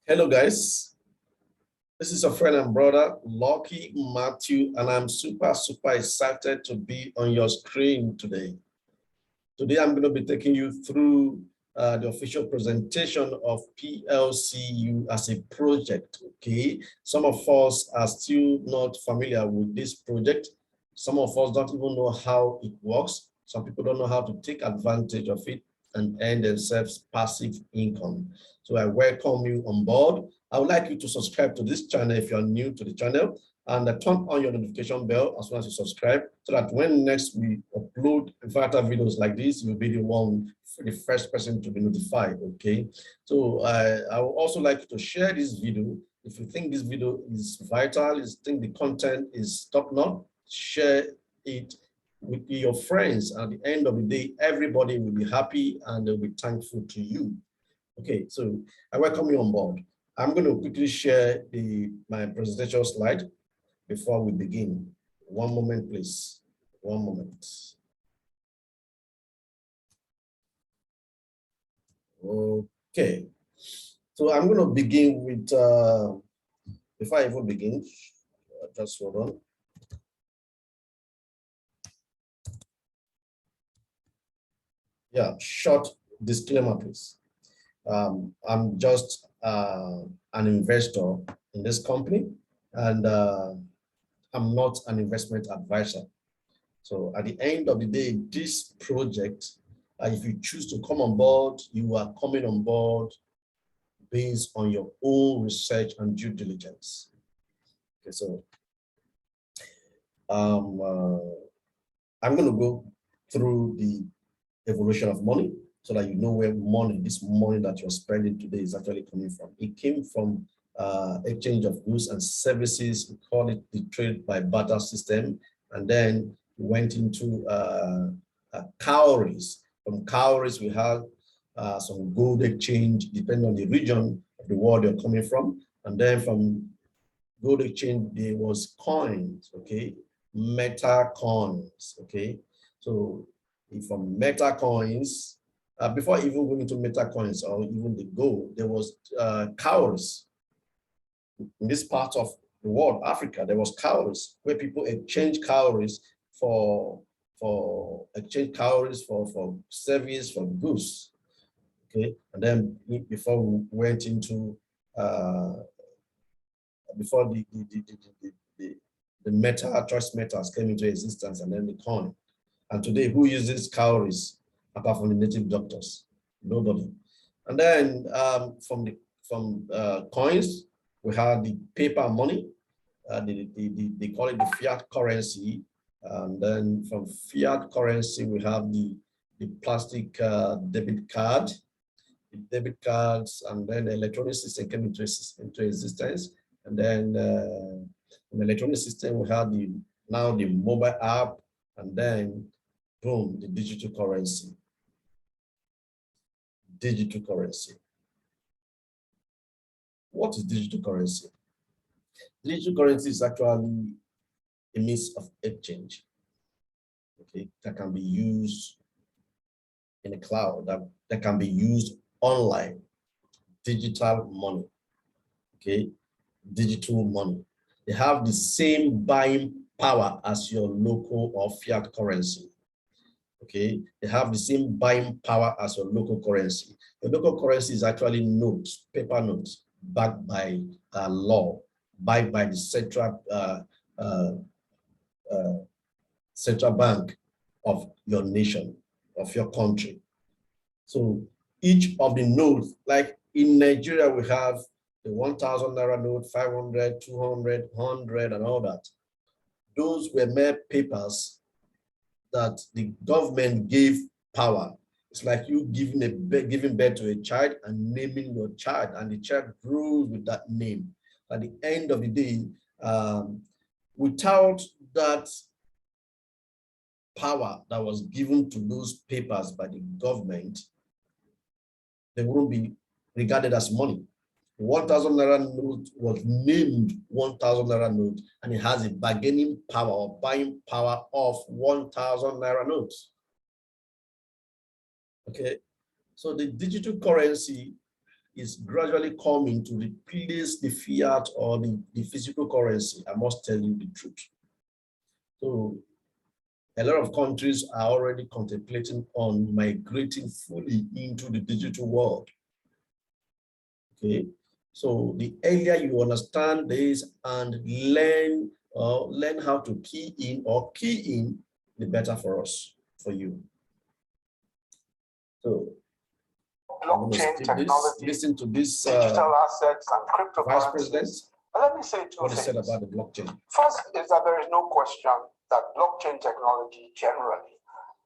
Hello, guys. This is your friend and brother, Lucky Matthew, and I'm super excited to be on your screen today. Today, I'm going to be taking you through the official presentation of PLCU as a project, okay? Some of us are still not familiar with this project. Some of us don't even know how it works. Some people don't know how to take advantage of it and earn themselves passive income. So I welcome you on board. I would like you to subscribe to this channel if you're new to the channel, and turn on your notification bell as soon as you subscribe, so that when next we upload vital videos like this, you'll be the first person to be notified, okay? So I would also like you to share this video. If you think this video is vital, you think the content is top-notch, share it with your friends. At the end of the day, everybody will be happy and they'll be thankful to you. Okay, so I welcome you on board. I'm going to quickly share my presentation slide before we begin. One moment, please. One moment. Okay, so I'm going to begin with, before I even begin, just hold on. Yeah, short disclaimer, please. I'm just an investor in this company, and I'm not an investment advisor. So at the end of the day, this project, if you choose to come on board, you are coming on board based on your own research and due diligence. Okay, so I'm going to go through the evolution of money so that you know where this money that you're spending today is actually coming from. It came from exchange of goods and services. We call it the trade by barter system. And then we went into cowries. From cowries, we have some gold exchange, depending on the region of the world you're coming from. And then from gold exchange, there was coins, okay? Metal coins, okay? So from metal coins, before even going into metal coins or even the gold, there was cowries. In this part of the world, Africa, there was cowries where people exchange cowries for service, for goods. Okay, and then before we went into before the metal, choice metals came into existence, and then the coin. And today, who uses cowries apart from the native doctors? Nobody. And then from coins, we have the paper money. They call it the fiat currency. And then from fiat currency, we have the plastic debit card, the debit cards, and then the electronic system came into existence. And then in the electronic system, we have now the mobile app, and then boom, the digital currency. Digital currency. What is digital currency? Digital currency is actually a means of exchange, okay, that can be used in the cloud, that can be used online. Digital money, okay, digital money. They have the same buying power as your local or fiat currency. Okay, they have the same buying power as your local currency. The local currency is actually notes, paper notes, backed by law, backed by the central bank of your nation, of your country. So each of the notes, like in Nigeria, we have the 1,000 naira note, 500, 200, 100, and all that. Those were mere papers that the government gave power. It's like you giving birth to a child and naming your child, and the child grows with that name. At the end of the day, without that power that was given to those papers by the government, they wouldn't be regarded as money. 1,000 naira note was named 1,000 naira note, and it has a bargaining power or buying power of 1,000 naira notes. Okay, so the digital currency is gradually coming to replace the fiat or the physical currency. I must tell you the truth. So a lot of countries are already contemplating on migrating fully into the digital world. Okay, so the earlier you understand this and learn how to key in, the better for us, for you. So blockchain technology, listen to this digital assets, and cryptocurrencies. Vice President, let me say two what he things. said about the blockchain. First is that there is no question that blockchain technology generally,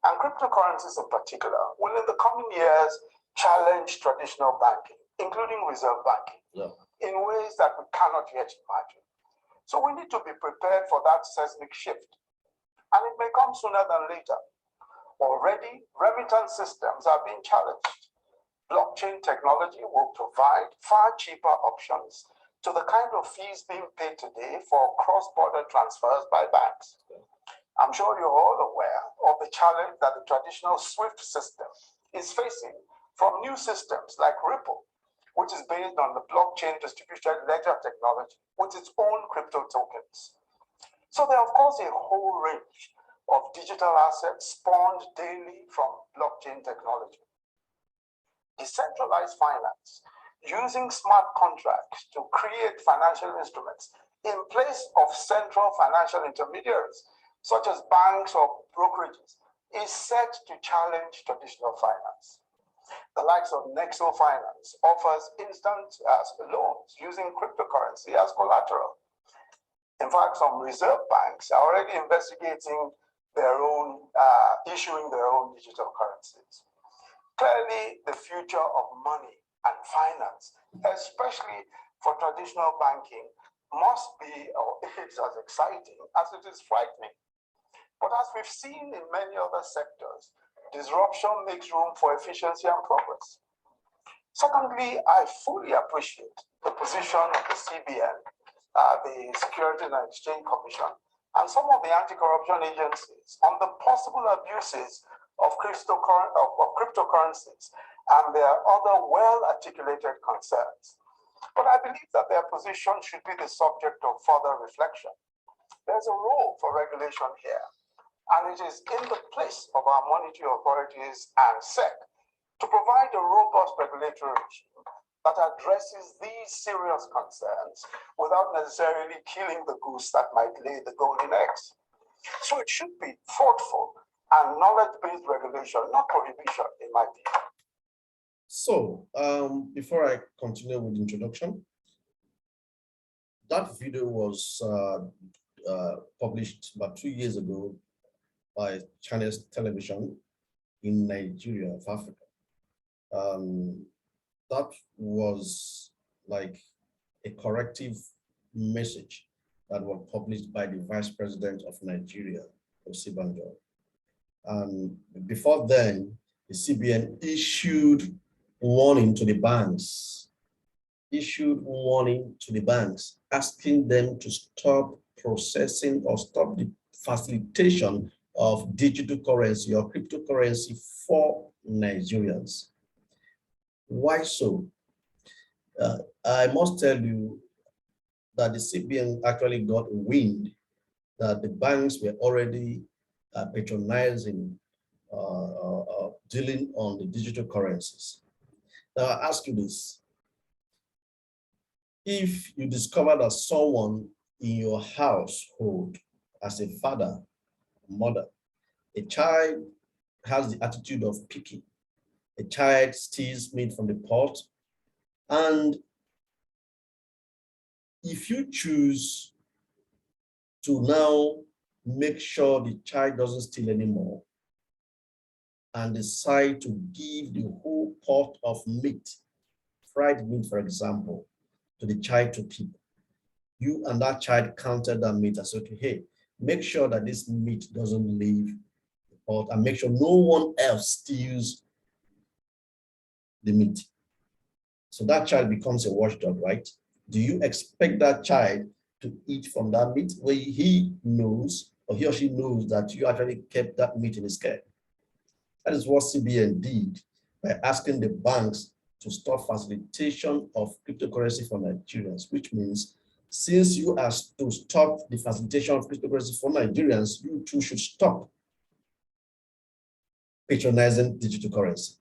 and cryptocurrencies in particular, will in the coming years challenge traditional banking, including reserve banking, in ways that we cannot yet imagine. So we need to be prepared for that seismic shift, and it may come sooner than later. Already, remittance systems are being challenged. Blockchain technology will provide far cheaper options to the kind of fees being paid today for cross-border transfers by banks. I'm sure you're all aware of the challenge that the traditional SWIFT system is facing from new systems like Ripple, which is based on the blockchain distributed ledger technology with its own crypto tokens. So there are, of course, a whole range of digital assets spawned daily from blockchain technology. Decentralized finance, using smart contracts to create financial instruments in place of central financial intermediaries, such as banks or brokerages, is set to challenge traditional finance. The likes of Nexo Finance offers instant loans using cryptocurrency as collateral. In fact, some reserve banks are already investigating their own, issuing their own digital currencies. Clearly, the future of money and finance, especially for traditional banking, must be, or is as exciting as it is frightening. But as we've seen in many other sectors, disruption makes room for efficiency and progress. Secondly, I fully appreciate the position of the CBN, the Securities and Exchange Commission, and some of the anti-corruption agencies on the possible abuses of cryptocurrencies and their other well-articulated concerns. But I believe that their position should be the subject of further reflection. There's a role for regulation here, and it is in the place of our monetary authorities and SEC to provide a robust regulatory regime that addresses these serious concerns without necessarily killing the goose that might lay the golden eggs. So it should be thoughtful and knowledge-based regulation, not prohibition, in my view. So before I continue with the introduction, that video was published about 2 years ago by Chinese television in Nigeria, of Africa. That was like a corrective message that was published by the Vice President of Nigeria, Osibanjo. Before then, the CBN issued warning to the banks, asking them to stop processing or stop the facilitation of digital currency or cryptocurrency for Nigerians. Why so? I must tell you that the CBN actually got wind that the banks were already patronizing, dealing on the digital currencies. Now I ask you this: if you discover that someone in your household, as a father, mother, a child has the attitude of picking, a child steals meat from the pot, and if you choose to now make sure the child doesn't steal anymore and decide to give the whole pot of meat, fried meat, for example, to the child to keep, you and that child counted that meat and said, okay, hey, make sure that this meat doesn't leave the pot and make sure no one else steals the meat. So that child becomes a watchdog, right? Do you expect that child to eat from that meat where he knows, or he or she knows, that you actually kept that meat in his care? That is what CBN did by asking the banks to stop facilitation of cryptocurrency for Nigerians, which means since you are to stop the facilitation of cryptocurrency for Nigerians, you too should stop patronizing digital currency.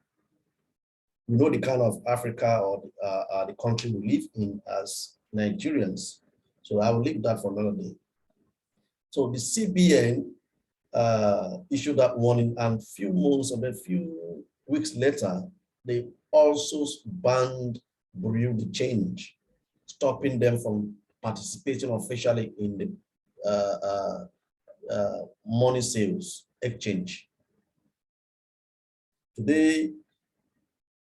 We know the kind of Africa or the country we live in as Nigerians. So I will leave that for another day. So the CBN issued that warning, and a few weeks later, they also banned Bureau de Change, stopping them from participating officially in the money sales exchange. Today,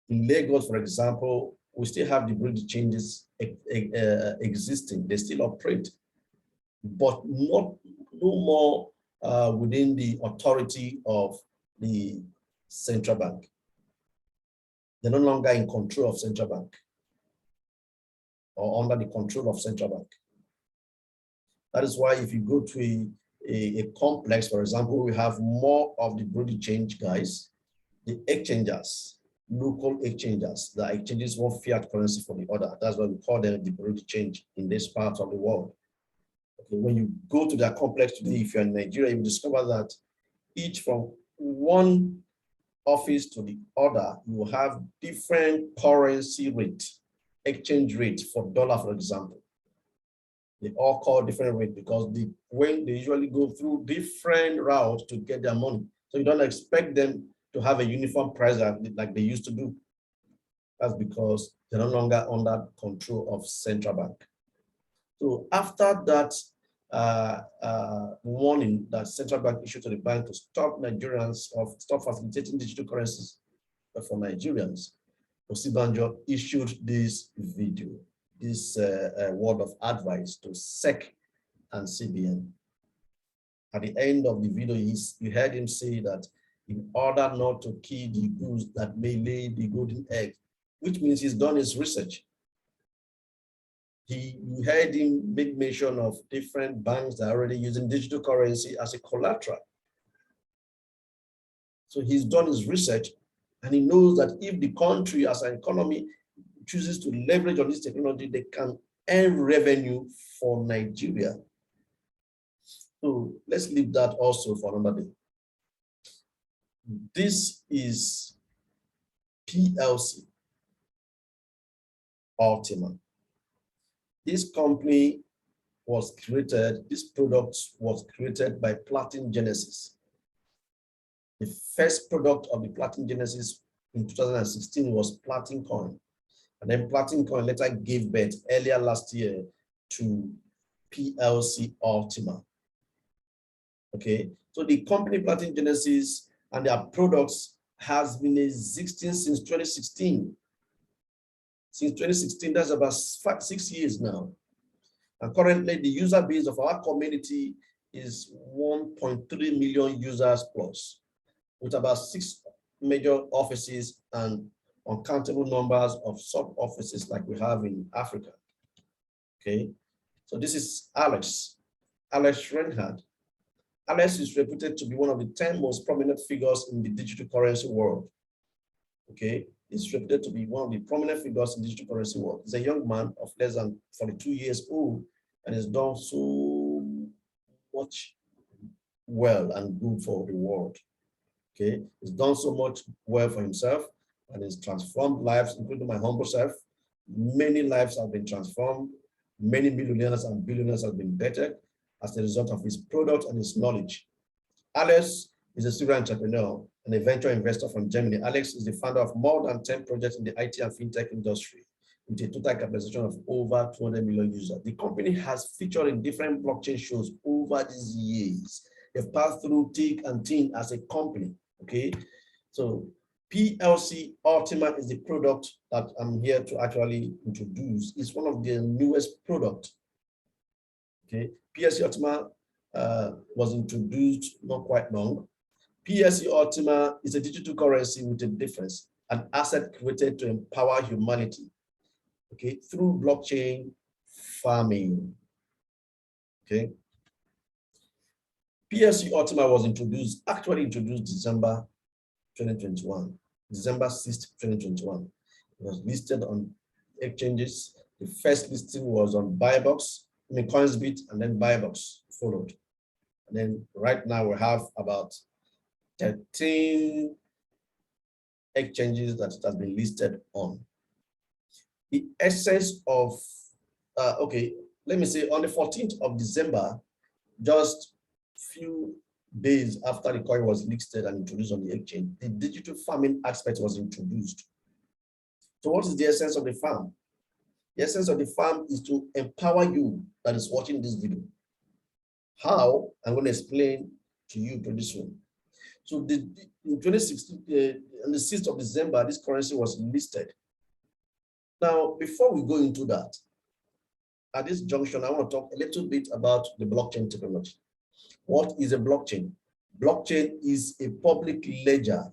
in Lagos, for example, we still have the Bureau de Changes existing. They still operate, but no more within the authority of the central bank. They're no longer in control of central bank or under the control of central bank. That is why if you go to a complex, for example, we have more of the Bureau de Change guys, the exchangers, local exchangers, the exchanges one fiat currency for the other. That's why we call them the Bureau de Change in this part of the world. Okay, when you go to their complex today, if you're in Nigeria, you discover that each from one office to the other, you have different currency rate, exchange rate for dollar, for example. They all call different rate because when they usually go through different routes to get their money. So you don't expect them to have a uniform price like they used to do. That's because they're no longer under control of central bank. So after that warning that central bank issued to the bank to stop Nigerians of stop facilitating digital currencies for Nigerians, Osibanjo issued this video, this word of advice to SEC and CBN. At the end of the video, you heard him say that in order not to kill the goose that may lay the golden egg, which means he's done his research. You heard him make mention of different banks that are already using digital currency as a collateral. So he's done his research, and he knows that if the country as an economy chooses to leverage on this technology, they can earn revenue for Nigeria. So let's leave that also for another day. This is PLC Ultima. This company was created, this product was created by Platinum Genesis. The first product of the Platinum Genesis in 2016 was Platinum Coin. And then Platinum Coin later gave birth earlier last year to PLC Ultima. Okay, so the company Platinum Genesis and their products has been existing since 2016. Since 2016, that's about 6 years now. And currently, the user base of our community is 1.3 million users plus, with about 6 major offices and uncountable numbers of sub-offices like we have in Africa. Okay, so this is Alex Reinhardt. Alex is reputed to be one of the 10 most prominent figures in the digital currency world. Okay, he's reputed to be one of the prominent figures in the digital currency world. He's a young man of less than 42 years old and has done so much well and good for the world. Okay, he's done so much well for himself and has transformed lives, including my humble self. Many lives have been transformed. Many millionaires and billionaires have been bettered as a result of his product and his knowledge. Alex is a serial entrepreneur and a venture investor from Germany. Alex is the founder of more than 10 projects in the IT and fintech industry with a total capitalization of over 200 million users. The company has featured in different blockchain shows over these years. They've passed through thick and thin as a company, okay? So PLC Ultima is the product that I'm here to actually introduce. It's one of the newest products, okay? PLC Ultima was introduced not quite long. PLC Ultima is a digital currency with a difference, an asset created to empower humanity, okay, through blockchain farming, okay. PLC Ultima was actually introduced December 2021, December 6th, 2021. It was listed on exchanges. The first listing was on Buybox, Coinsbit, and then Buybox followed. And then right now we have about 13 exchanges that it has been listed on. The essence of, okay, let me say on the 14th of December, just few days after the coin was listed and introduced on the exchange, the digital farming aspect was introduced. So what is the essence of the farm? The essence of the farm is to empower you that is watching this video. How? I'm going to explain to you pretty soon. So in 2016, on the 6th of December, this currency was listed. Now, before we go into that, at this junction, I want to talk a little bit about the blockchain technology. What is a blockchain? Blockchain is a public ledger.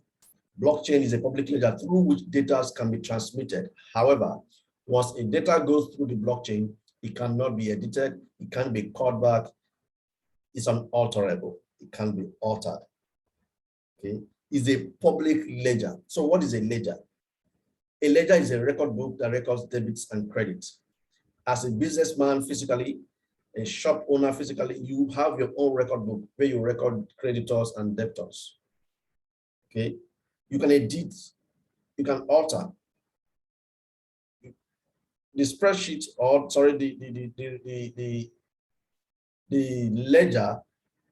Blockchain is a public ledger through which data can be transmitted. However, once a data goes through the blockchain, it cannot be edited, it can't be called back, it's unalterable, it can be altered. Okay, it's a public ledger. So what is a ledger? A ledger is a record book that records debits and credits. As a businessman physically, a shop owner physically, you have your own record book where you record creditors and debtors. Okay, you can edit, you can alter. The spreadsheet, or sorry, the ledger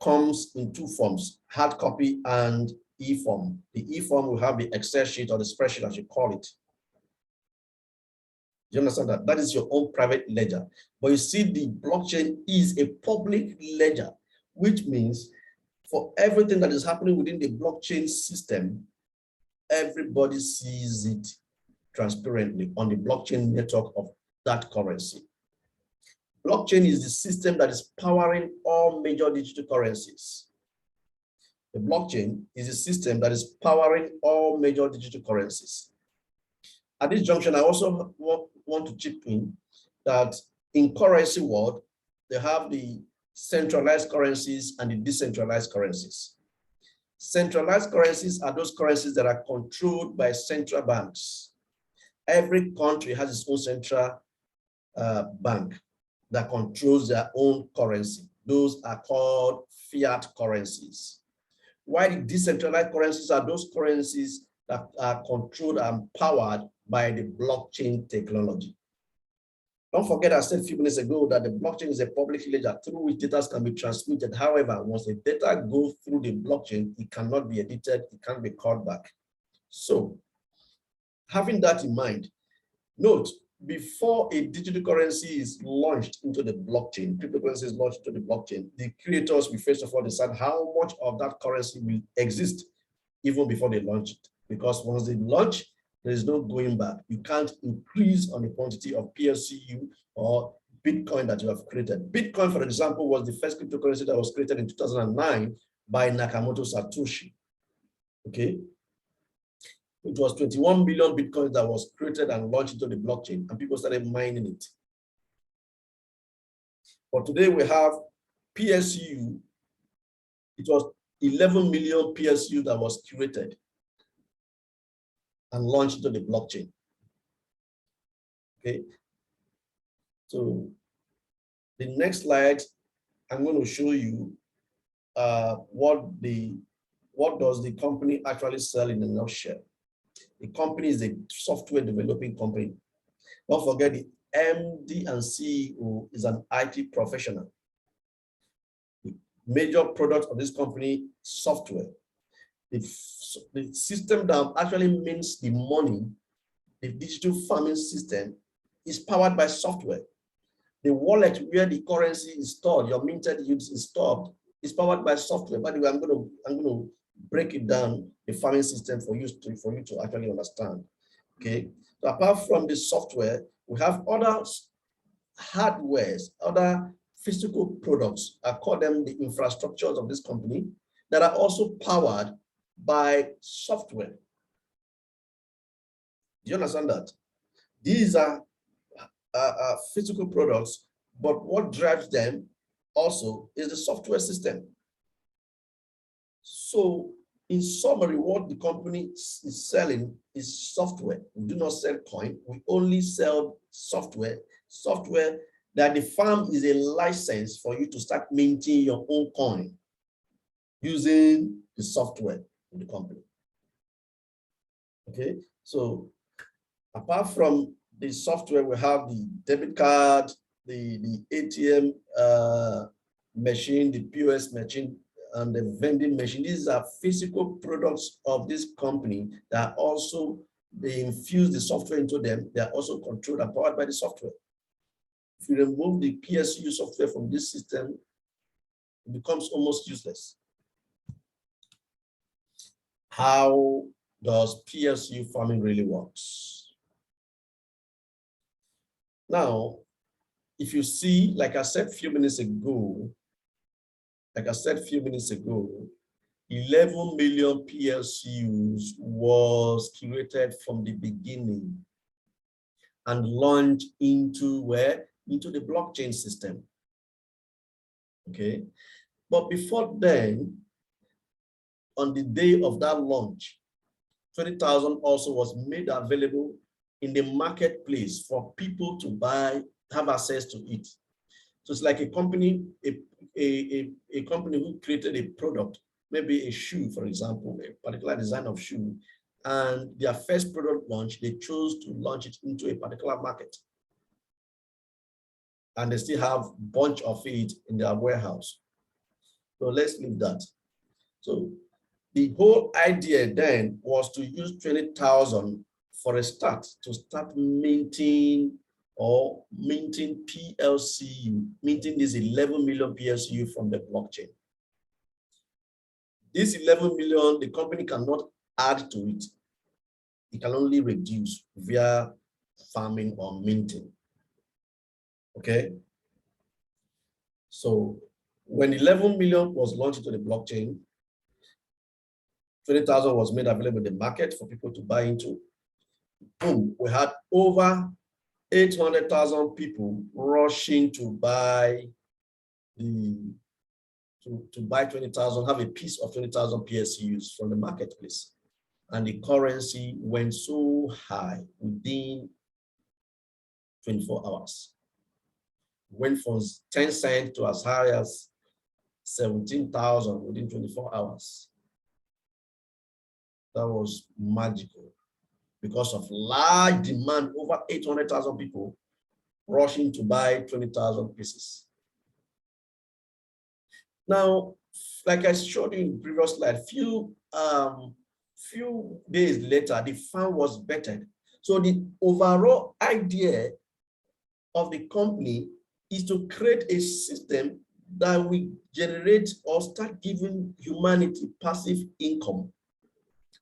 comes in two forms: hard copy and e-form. The e-form will have the Excel sheet or the spreadsheet, as you call it. You understand that? That is your own private ledger. But you see, the blockchain is a public ledger, which means for everything that is happening within the blockchain system, everybody sees it transparently on the blockchain network of that currency. Blockchain is the system that is powering all major digital currencies. The blockchain is a system that is powering all major digital currencies. At this junction, I also want to chip in that in currency world, they have the centralized currencies and the decentralized currencies. Centralized currencies are those currencies that are controlled by central banks. Every country has its own central bank that controls their own currency. Those are called fiat currencies. While the decentralized currencies are those currencies that are controlled and powered by the blockchain technology. Don't forget, I said a few minutes ago that the blockchain is a public ledger through which data can be transmitted. However, once the data goes through the blockchain, it cannot be edited, it can't be called back. So, having that in mind, note, before a digital currency is launched into the blockchain, cryptocurrency is launched into the blockchain, the creators will first of all decide how much of that currency will exist even before they launch it. Because once they launch, there is no going back. You can't increase on the quantity of PLCU or Bitcoin that you have created. Bitcoin, for example, was the first cryptocurrency that was created in 2009 by Nakamoto Satoshi. Okay. It was 21 million Bitcoins that was created and launched into the blockchain, and people started mining it. But today we have PLCU. It was 11 million PLCU that was created and launched into the blockchain. Okay. So the next slide, I'm going to show you what does the company actually sell in a nutshell. The company is a software developing company. Don't forget, the MD and CEO is an IT professional. The major product of this company, software. The system that actually means the money, the digital farming system, is powered by software. The wallet where the currency is stored, your minted yields is stored, is powered by software. By the way, I'm going to break it down, the farming system for you to actually understand. Okay. So apart from the software, we have other hardwares, other physical products. I call them the infrastructures of this company that are also powered by software. Do you understand that? These are physical products, but what drives them also is the software system. So in summary, what the company is selling is software. We do not sell coin. We only sell software. Software that the farm is a license for you to start minting your own coin using the software in the company. Okay, so apart from the software, we have the debit card, the ATM machine, the POS machine, and the vending machine. These are physical products of this company that also, they infuse the software into them. They are also controlled and powered by the software. If you remove the PLCU software from this system, it becomes almost useless. How does PLCU farming really works? Now, if you see, like I said a few minutes ago, 11 million PLCUs was created from the beginning and launched into where? Into the blockchain system. Okay. But before then, on the day of that launch, 20,000 also was made available in the marketplace for people to buy, have access to it. So it's like a company, a company who created a product, maybe a shoe, for example, a particular design of shoe, and their first product launch, they chose to launch it into a particular market. And they still have a bunch of it in their warehouse. So let's leave that. So the whole idea then was to use 20,000 for a start, to start minting PLCU, minting this 11 million PLCU from the blockchain. This 11 million, the company cannot add to it. It can only reduce via farming or minting. Okay. So when 11 million was launched into the blockchain, 20,000 was made available in the market for people to buy into. Boom, we had over 800,000 people rushing to buy to buy 20,000, have a piece of 20,000 PLCUs from the marketplace. And the currency went so high within 24 hours. Went from 10 cents to as high as 17,000 within 24 hours. That was magical because of large demand, over 800,000 people rushing to buy 20,000 pieces. Now, like I showed you in the previous slide, few days later, the farm was bettered. So the overall idea of the company is to create a system that will generate or start giving humanity passive income.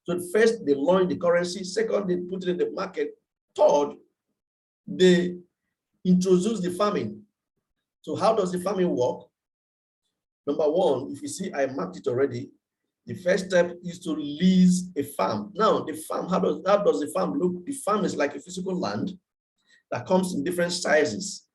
So first, they launched the currency. Second, they put it in the market. Third, they introduced the farming. So how does the farming work? Number one, if you see, I marked it already. The first step is to lease a farm. Now, the farm, how does the farm look? The farm is like a physical land that comes in different sizes.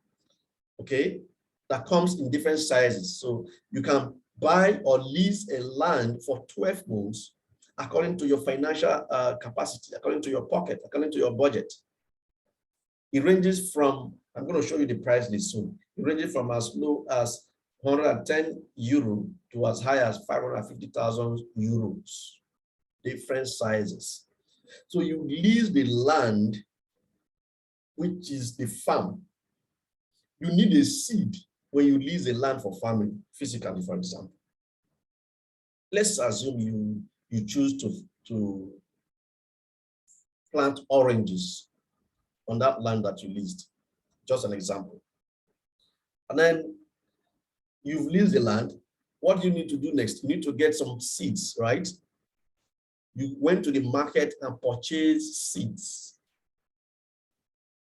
Okay, that comes in different sizes. So you can buy or lease a land for 12 months according to your financial capacity, according to your pocket, according to your budget. It ranges from, I'm going to show you the price list soon. It ranges from as low as 110 euro to as high as 550,000 euros, different sizes. So you lease the land, which is the farm. You need a seed when you lease a land for farming, physically, for example. Let's assume you choose to plant oranges on that land that you leased, just an example. And then you've leased the land. What do you need to do next? You need to get some seeds, right? You went to the market and purchased seeds.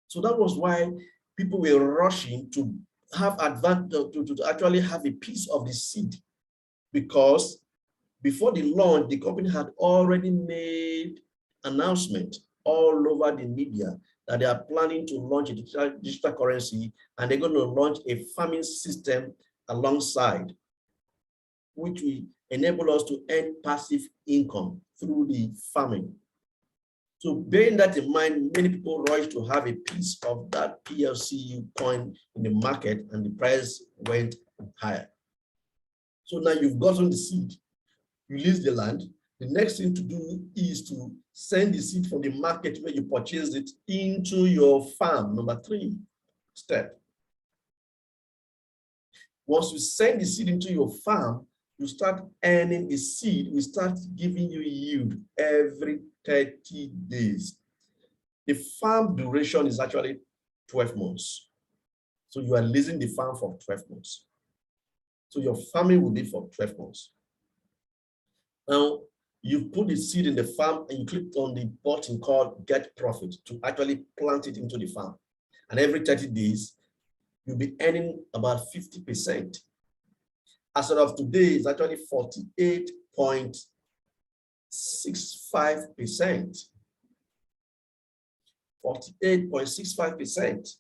So that was why people were rushing to have advantage, to actually have a piece of the seed, because before the launch, the company had already made announcement all over the media that they are planning to launch a digital currency, and they're going to launch a farming system alongside. which will enable us to earn passive income through the farming. So bearing that in mind, many people rush to have a piece of that PLCU coin in the market, and the price went higher. So now you've gotten the seed, you lease the land. The next thing to do is to send the seed from the market where you purchased it into your farm, number 3 step. Once you send the seed into your farm, you start earning the seed. We start giving you yield every 30 days. The farm duration is actually 12 months. So you are leasing the farm for 12 months. So your farming will be for 12 months. Now, you put the seed in the farm and you click on the button called Get Profit to actually plant it into the farm. And every 30 days, you'll be earning about 50%. As of today, it's actually 48.65%. 48.65%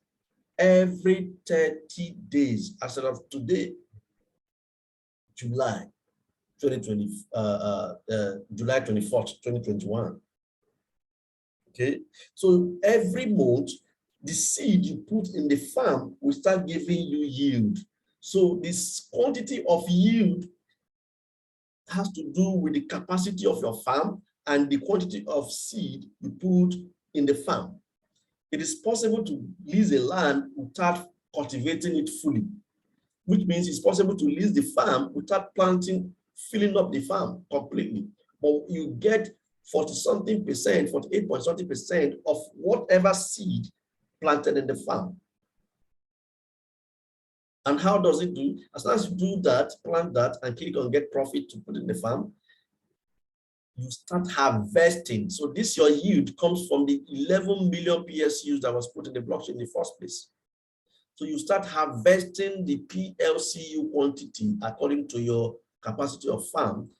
every 30 days. As of today, July 2020, July 24th, 2021. Okay, so every month, the seed you put in the farm will start giving you yield. So this quantity of yield has to do with the capacity of your farm and the quantity of seed you put in the farm. It is possible to lease a land without cultivating it fully, which means it's possible to lease the farm without planting, filling up the farm completely. But you get 40-something percent, 48.something% of whatever seed planted in the farm. And how does it do? As long as you do that, plant that, and click on Get Profit to put in the farm, you start harvesting. So this your yield comes from the 11 million PSUs that was put in the blockchain in the first place. So you start harvesting the PLCU quantity according to your capacity of farm,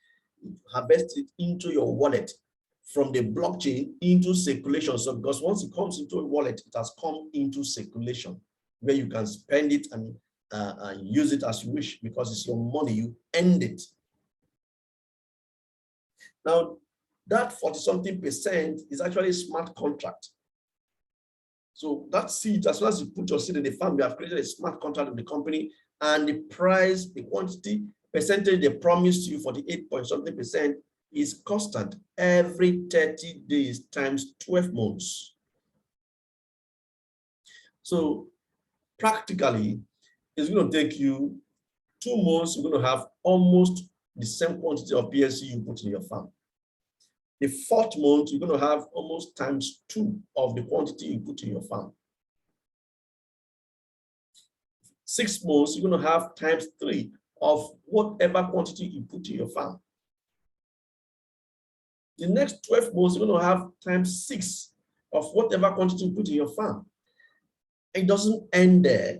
harvest it into your wallet from the blockchain into circulation. So because once it comes into a wallet, it has come into circulation where you can spend it and use it as you wish because it's your money, you earned it. Now, that 40-something% is actually a smart contract. So that seed, as soon as you put your seed in the farm, you have created a smart contract with the company, and the price, the quantity, percentage they promised you for the 8-point-something% is constant every 30 days times 12 months. So practically, it's going to take you 2 months. You're going to have almost the same quantity of PLC you put in your farm. The 4th month, you're going to have almost ×2 of the quantity you put in your farm. 6 months, you're going to have ×3 of whatever quantity you put in your farm. The next 12 months, you're going to have ×6 of whatever quantity you put in your farm. It doesn't end there.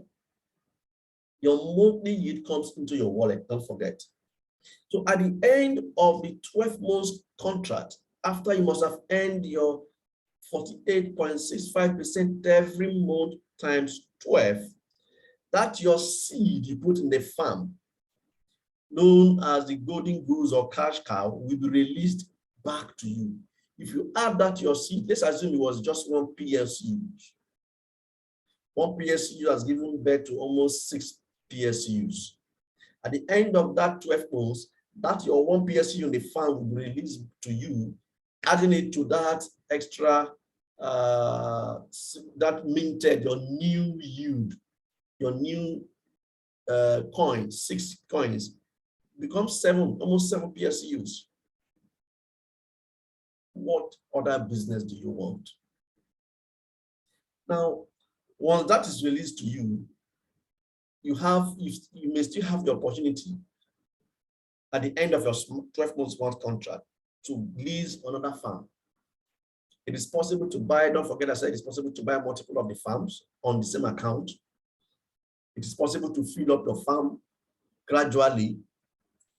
Your monthly yield comes into your wallet, don't forget. So at the end of the 12 months contract, after you must have earned your 48.65% every month times 12, that your seed you put in the farm, known as the golden goose or cash cow, will be released back to you. If you add that to your seed, let's assume it was just one PSU. One PSU has given birth to almost 6 PSUs. At the end of that 12 months, that your one PSU in the farm will be released to you, adding it to that extra, that minted, your new yield, your new coin, 6 coins, becomes 7, almost 7 PSUs. What other business do you want? Now, once that is released to you, you may still have the opportunity at the end of your 12 months contract to lease another farm. It is possible to buy, don't forget I said it's possible to buy multiple of the farms on the same account. It is possible to fill up your farm gradually,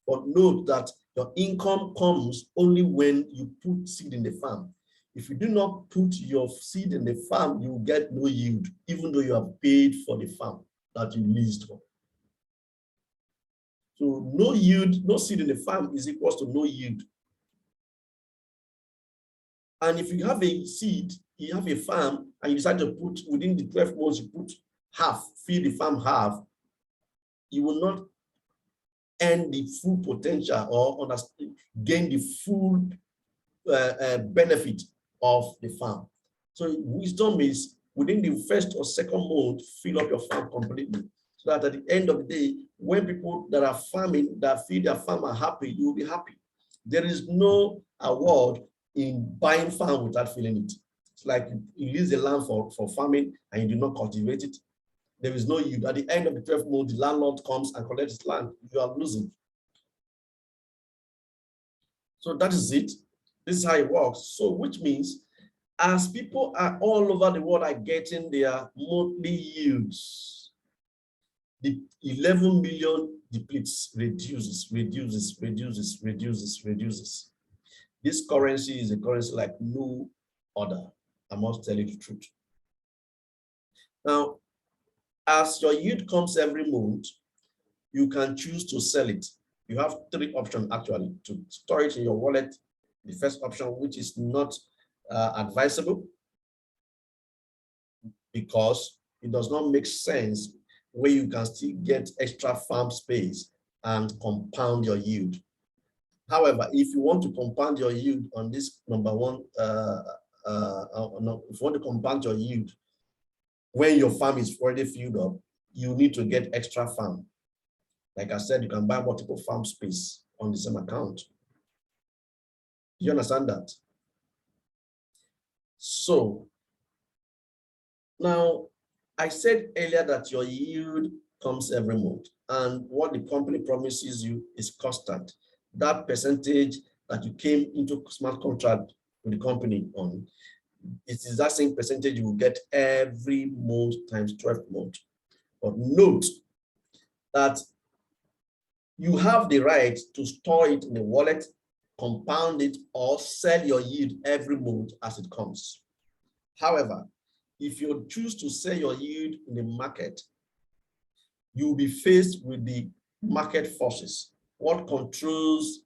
but note that your income comes only when you put seed in the farm. If you do not put your seed in the farm, you will get no yield, even though you have paid for the farm that you leased for. So no yield, no seed in the farm is equals to no yield. And if you have a seed, you have a farm, and you decide to put within the 12 months, you put half, feed the farm half, you will not earn the full potential or gain the full benefit of the farm. So wisdom is within the first or second month, fill up your farm completely. So that at the end of the day, when people that are farming, that feed their farm are happy, you will be happy. There is no award in buying farm without filling it. It's like you lease the land for farming and you do not cultivate it. There is no yield. At the end of the 12th month, the landlord comes and collects his land. You are losing. So that is it. This is how it works. So which means as people are all over the world are getting their monthly yields, the 11 million depletes, reduces. This currency is a currency like no other. I must tell you the truth. Now, as your yield comes every month, you can choose to sell it. You have three options actually: to store it in your wallet. The first option, which is not advisable because it does not make sense where you can still get extra farm space and compound your yield. However, if you want to compound your yield on this number one, no, if you want to compound your yield when your farm is already filled up, you need to get extra farm. Like I said, you can buy multiple farm space on the same account. Do you understand that? So now I said earlier that your yield comes every month, and what the company promises you is constant. That percentage that you came into smart contract with the company on, it is that same percentage you will get every month times 12 months. But note that you have the right to store it in the wallet, compound it, or sell your yield every month as it comes. However, if you choose to sell your yield in the market, you will be faced with the market forces. What controls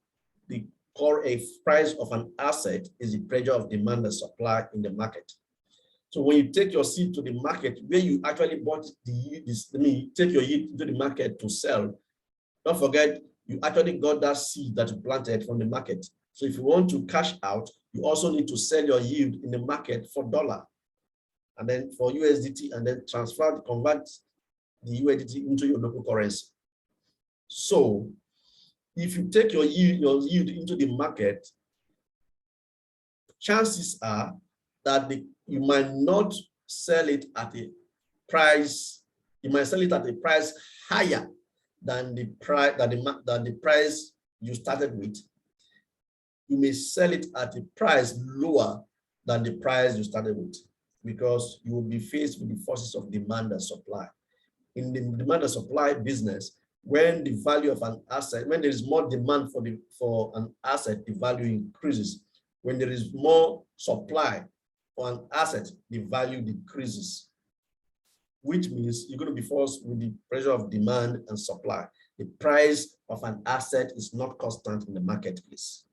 the core price of an asset is the pressure of demand and supply in the market. So when you take your seed to the market, where you actually bought the yield, take your yield to the market to sell, don't forget, you actually got that seed that you planted from the market. So if you want to cash out, you also need to sell your yield in the market for dollar, and then for USDT, and then convert the USDT into your local currency. So if you take your yield into the market, chances are that you might not sell it at a price, you might sell it at a price higher than the price you started with. You may sell it at a price lower than the price you started with, because you will be faced with the forces of demand and supply. In the demand and supply business, when the value of an asset, when there is more demand for an asset, the value increases. When there is more supply for an asset, the value decreases, which means you're going to be forced with the pressure of demand and supply. The price of an asset is not constant in the marketplace.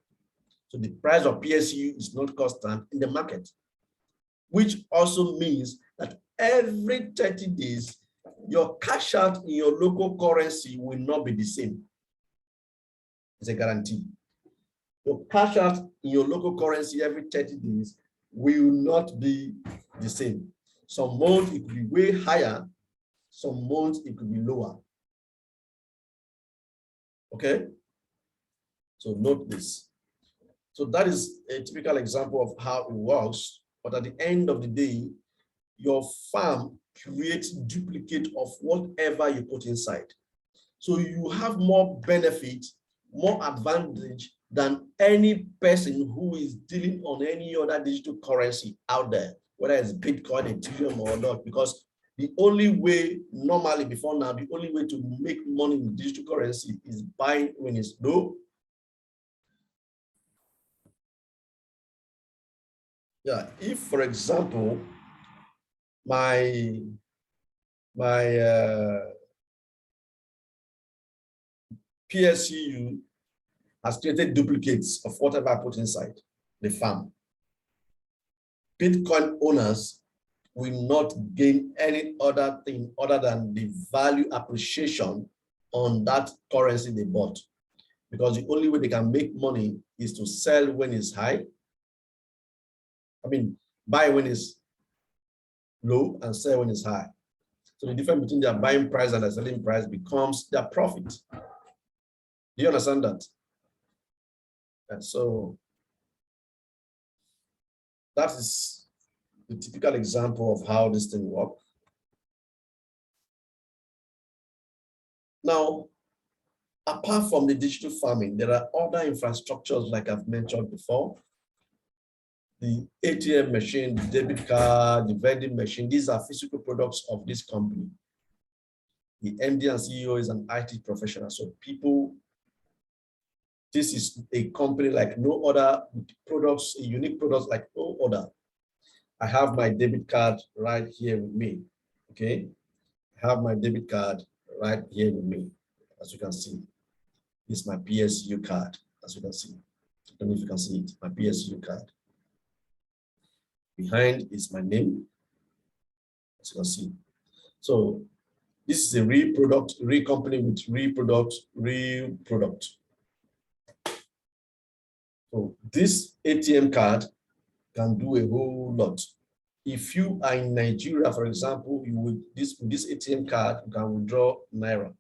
So the price of PLCU is not constant in the market, which also means that every 30 days, your cash out in your local currency will not be the same. It's a guarantee. Your cash out in your local currency every 30 days will not be the same. Some months it could be way higher, some months it could be lower. Okay? So note this. So that is a typical example of how it works. But at the end of the day, your farm creates duplicate of whatever you put inside. So you have more benefit, more advantage than any person who is dealing on any other digital currency out there, whether it's Bitcoin, Ethereum or not, because the only way normally before now, the only way to make money in digital currency is buying when it's low. Yeah, if for example, my PLCU has created duplicates of whatever I put inside the farm. Bitcoin owners will not gain any other thing other than the value appreciation on that currency they bought. Because the only way they can make money is to sell when it's high. I mean, buy when it's low and sell when it's high. So the difference between their buying price and their selling price becomes their profit. Do you understand that? And so that is the typical example of how this thing works. Now, apart from the digital farming, there are other infrastructures like I've mentioned before. The ATM machine, the debit card, the vending machine, these are physical products of this company. The MD and CEO is an IT professional. So people, this is a company like no other, products, a unique product like no other. I have my debit card right here with me, okay? I have my debit card right here with me, as you can see. It's my PSU card, as you can see. I don't know if you can see it, my PSU card. Behind is my name, as you can see. So this is a real product, real company with real product, real product. So this ATM card can do a whole lot. If you are in Nigeria, for example, you would with this ATM card, you can withdraw Naira.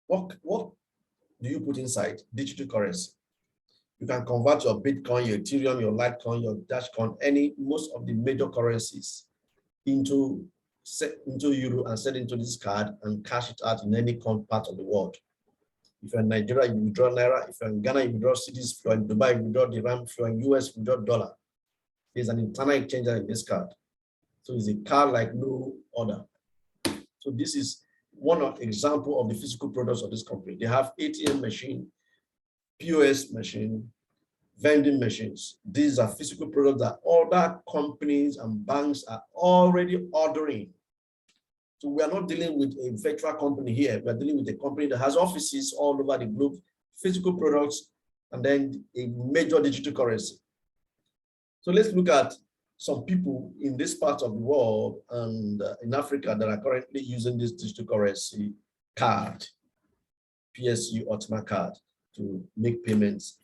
What do you put inside? Digital currency. You can convert your Bitcoin, your Ethereum, your Litecoin, your Dashcoin, most of the major currencies into euro and send into this card and cash it out in any part of the world. If you're in Nigeria, you withdraw Naira. If you're in Ghana, you withdraw cedis. If you're in Dubai, you withdraw dirham. If you're in US, you withdraw dollar. There's an internal exchanger in this card. So it's a card like no other. So this is one example of the physical products of this company. They have ATM machine, POS machine, vending machines. These are physical products that other companies and banks are already ordering. So we are not dealing with a virtual company here. We are dealing with a company that has offices all over the globe, physical products, and then a major digital currency. So let's look at some people in this part of the world and in Africa that are currently using this digital currency card, PSU Ultima card, to make payments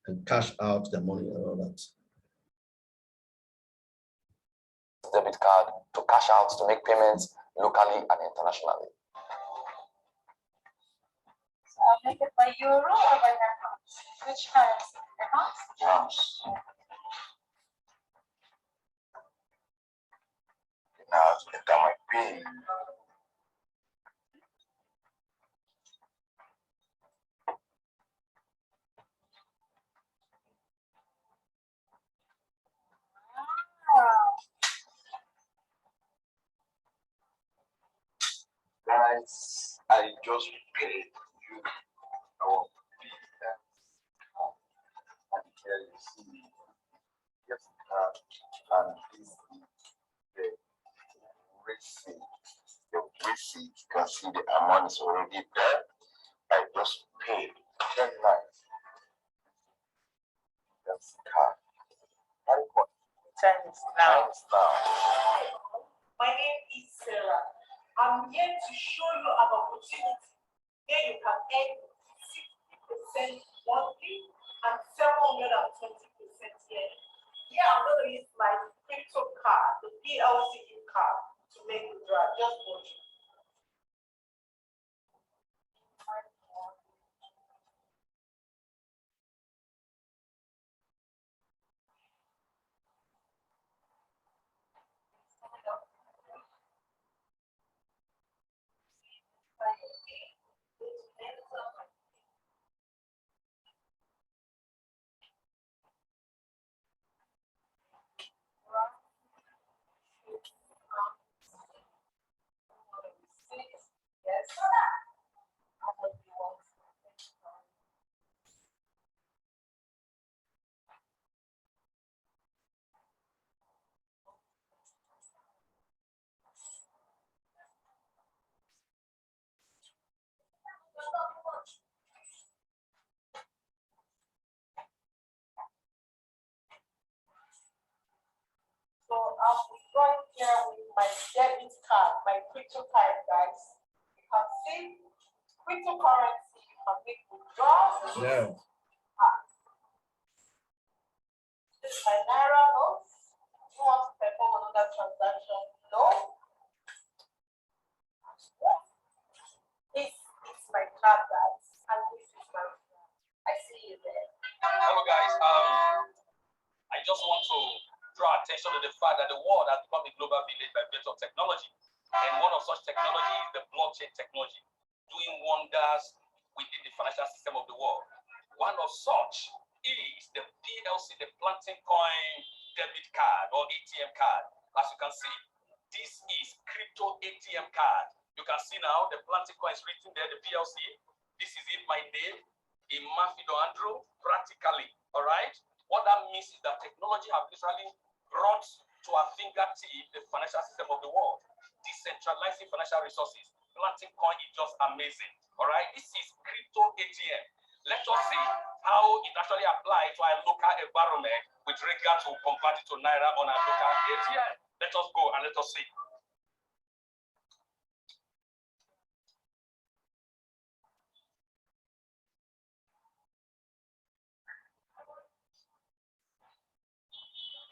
and cash out their money and all that. Debit card to cash out, to make payments locally and internationally. So I'll make it by euro or by dirhams? Which currency? Dirhams? Now, enter my PIN. Guys, I just paid you our PIN. And here you see yes, and this is the receipt. The receipt, you can see the amount is already there. I just paid 10 lines. That's card. Times now. My name is Sarah. I'm here to show you an opportunity where you can earn 60% monthly and 720% yearly. Here I'm going to use my crypto card, the PLCU card, to make the draw. Just watch it. Yes. my crypto card, guys. You can see cryptocurrency, you can make withdrawals. Yeah. This is my Naira notes. You want to perform another transaction? No. This is my card, guys, and this is my phone. I see you there. Hello, guys. I just want to draw attention to the fact that the world has become a global village by virtue of technology. And one of such technology is the blockchain technology, doing wonders within the financial system of the world. One of such is the PLC, the planting coin debit card or ATM card. As you can see, this is crypto ATM card. You can see now the planting coin is written there, the PLC. This is in my name, Imafido Andrew, practically. All right. What that means is that technology has literally brought to our fingertip the financial system of the world, decentralizing financial resources. Planting coin is just amazing. All right. This is crypto ATM. Let us see how it actually applies to our local environment with regard to convert it to Naira on our local ATM. Let us go and let us see.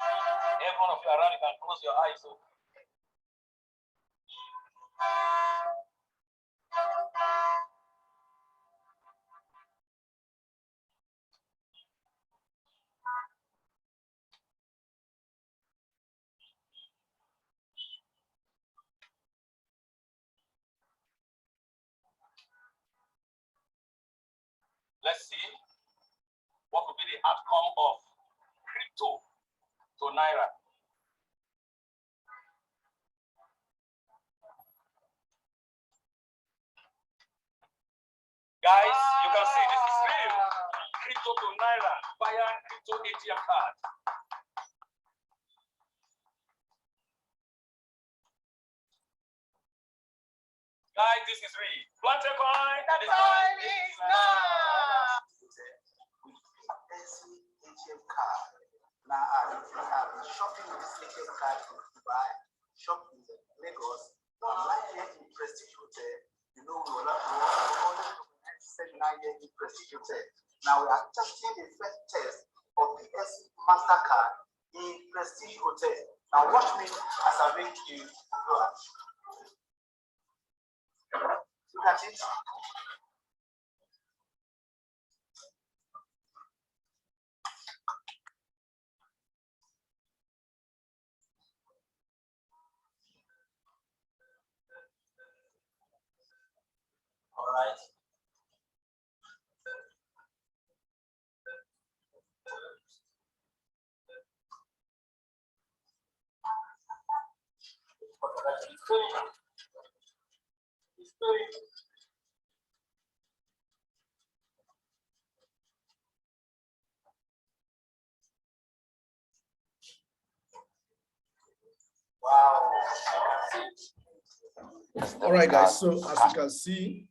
Every one of you around, you can close your eyes. So. Let's see what will be the outcome of crypto to Naira. Guys, you can see this is real. Crypto to Naira via crypto ATM card. Guys, this is real. Planter coin. The time is now. ATM card. Now, if you have been shopping with this ATM card in Dubai, shopping in Lagos, online here in Prestige Hotel, you know we will have to 9 years in Prestige Hotel. Now we are testing the first test of the MasterCard in Prestige Hotel. Now watch me as I make you go out. Look at it. All right. Wow. All right, guys. So as you can see,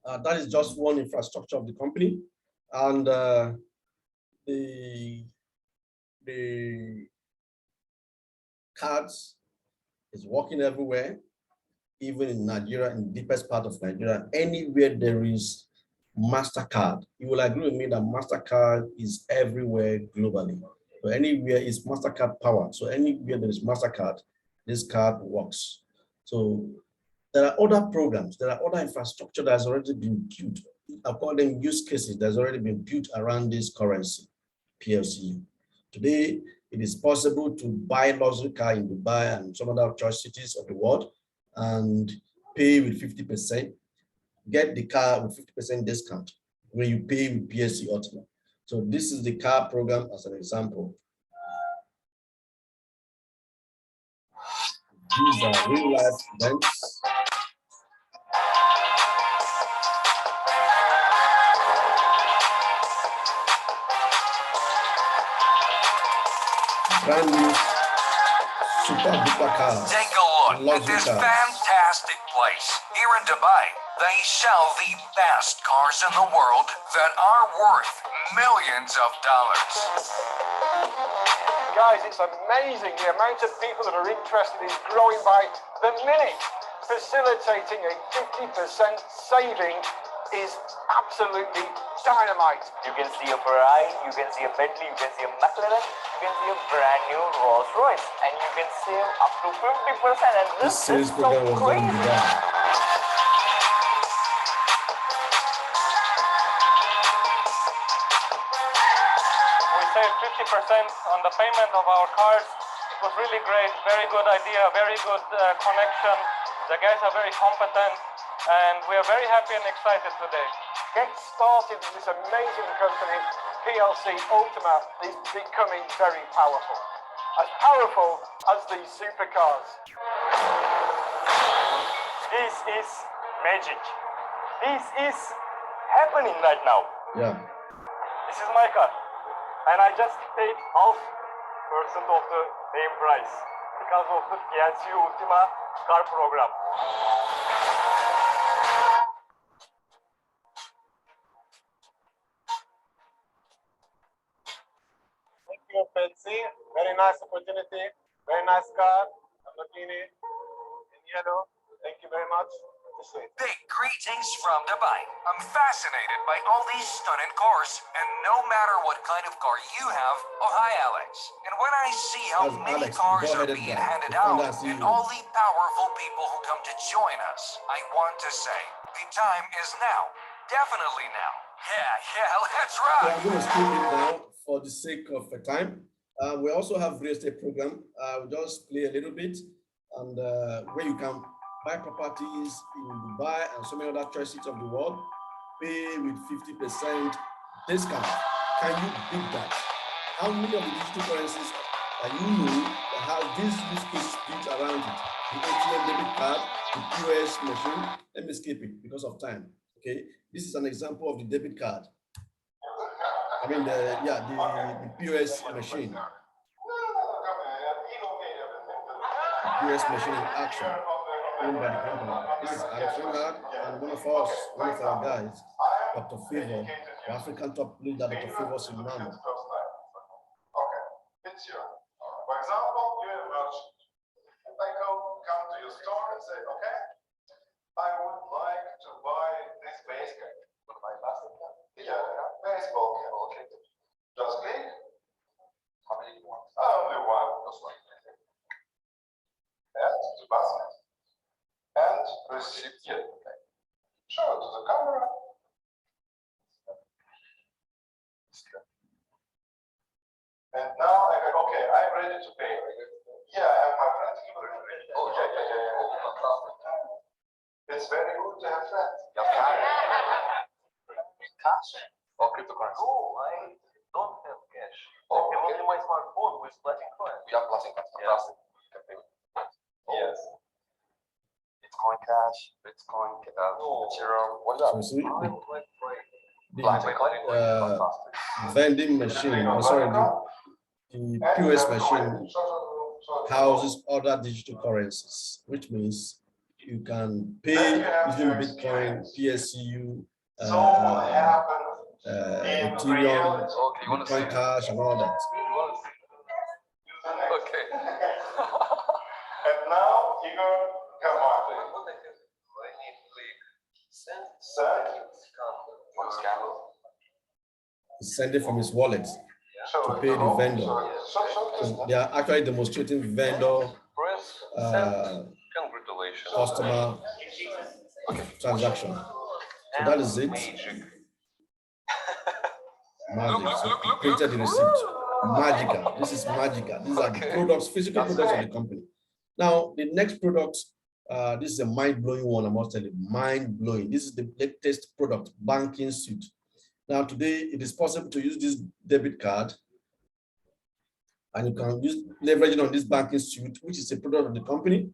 that is just one infrastructure of the company, and the cards is working everywhere, even in Nigeria, in the deepest part of Nigeria. Anywhere there is MasterCard, you will agree with me that MasterCard is everywhere globally. So anywhere is MasterCard powered. So anywhere there is MasterCard, this card works. So there are other programs, there are other infrastructure that has already been built. According to use cases, that's already been built around this currency, PLCU. Today, it is possible to buy luxury car in Dubai and some other choice cities of the world and pay with 50%, get the car with 50% discount when you pay with PLC Ultima. So this is the car program as an example. These are real life events. Brand new super duper car. Take a look at this fantastic place. Here in Dubai, they sell the best cars in the world that are worth millions of dollars. Guys, it's amazing. The amount of people that are interested is growing by the minute. Facilitating a 50% saving is absolutely dynamite. You can see a Ferrari, you can see a Bentley, you can see a McLaren, you can see a brand new Rolls Royce, and you can save up to 50%. And this is so crazy. We saved 50% on the payment of our cars. It was really great, very good idea, very good connection. The guys are very competent, and we are very happy and excited today. Get started with this amazing company. PLC Ultima is becoming very powerful. As powerful as these supercars. This is magic. This is happening right now. Yeah. This is my car. And I just paid half% of the main price because of the PLC Ultima car program. Thank you, Plc. Very nice opportunity. Very nice car. Lamborghini in yellow. Thank you very much. Big greetings from Dubai. I'm fascinated by all these stunning cars, and no matter what kind of car you have, oh hi Alex. And when I see how many cars are being handed out, and all the powerful people who come to join us, I want to say, the time is now. Definitely now. Yeah, let's rock. So I'm going to skip it now for the sake of time. We also have real estate program. We'll just play a little bit, and where you can buy properties in Dubai and so many other choices of the world, pay with 50% discount. Can you beat that? How many of the digital currencies that you know that have this use case built around it? The ATM debit card, the POS machine. Let me skip it because of time. Okay, this is an example of the debit card. I mean, the POS machine. The POS machine in action. Owned by the company. This is Alex Ringard and one of our guys, Dr. Favor, the African top leader, Dr. Favor Simano. Okay, it's here. For example, you're a merchant. I come to your store and say, okay, I would like to buy this base cap. My plastic cap? Yeah, baseball cap. Okay. Just click. How many do you want? Only one. Just one. Add to basket. And receive here. Okay. Show it to the camera. And now I go, okay, I'm ready to pay. Yeah, I have my friends here. Oh, yeah. It's very good to have friends. Cash or cryptocurrency. No, I don't have cash. I have only my smartphone with plastic coins. You have plastic cards. Plastic. Yes. Bitcoin Cash, Bitcoin, Ethereum. What is that? So see, I would like the vending machine, the POS machine houses other digital currencies, which means you can pay using Bitcoin, PLCU, Ethereum, Bitcoin Cash, and all that. Okay. And now you go, come on. He's sending from his wallet to pay the vendor. So they are actually demonstrating vendor customer transaction. So that is it. Magic. So printed the receipt. Magical. This is magical. These are the products, physical products of the company. Now, the next product, this is a mind-blowing one, I must tell you, mind-blowing. This is the latest product, banking suite. Now, today, it is possible to use this debit card, and you can use leveraging on this banking suite, which is a product of the company.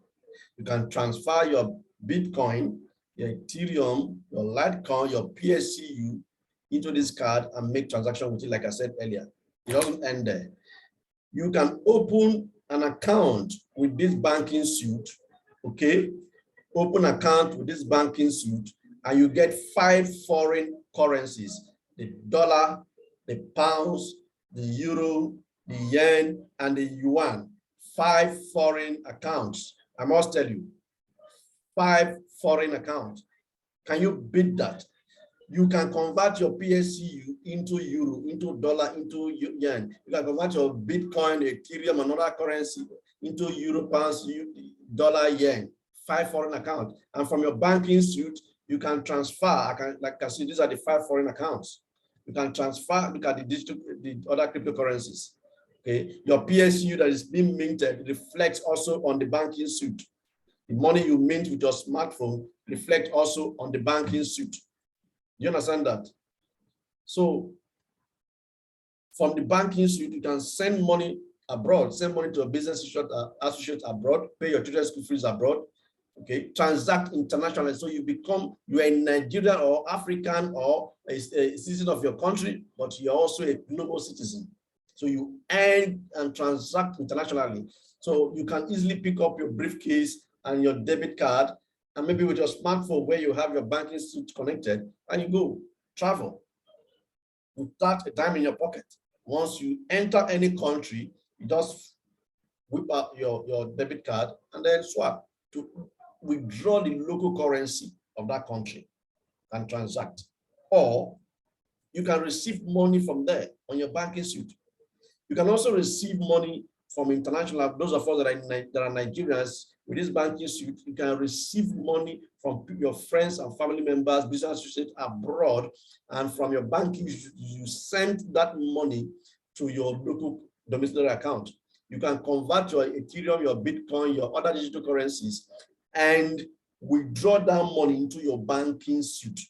You can transfer your Bitcoin, your Ethereum, your Litecoin, your PLCU into this card and make transaction with it, like I said earlier. It doesn't end there. You can open an account with this banking suite, okay? Open account with this banking suite, and you get 5 foreign currencies: the dollar, the pounds, the euro, the yen, and the yuan. 5 foreign accounts. I must tell you, 5 foreign accounts. Can you beat that? You can convert your PLCU into euro, into dollar, into yen. You can convert your Bitcoin, Ethereum, and other currency into euro, pounds, dollar, yen. 5 foreign accounts. And from your banking suite, you can transfer. Like I see, these are the 5 foreign accounts. You can transfer. Look at the other cryptocurrencies. Okay, your PLCU that is being minted reflects also on the banking suite. The money you mint with your smartphone reflects also on the banking suite. You understand that? So from the banking suite, you can send money abroad, send money to a business associate abroad, pay your children's school fees abroad, okay, transact internationally. So you are a Nigerian or African or a citizen of your country, but you're also a global citizen. So you earn and transact internationally. So you can easily pick up your briefcase and your debit card, and maybe with your smartphone where you have your banking suite connected, and you go travel without a dime in your pocket. Once you enter any country, you just whip out your debit card and then swap to withdraw the local currency of that country and transact. Or you can receive money from there on your banking suite. You can also receive money from international, those of us that are Nigerians, with this banking suite, you can receive money from your friends and family members, business associates abroad, and from your banking, you send that money to your local domiciliary account. You can convert your Ethereum, your Bitcoin, your other digital currencies, and withdraw that money into your banking suite.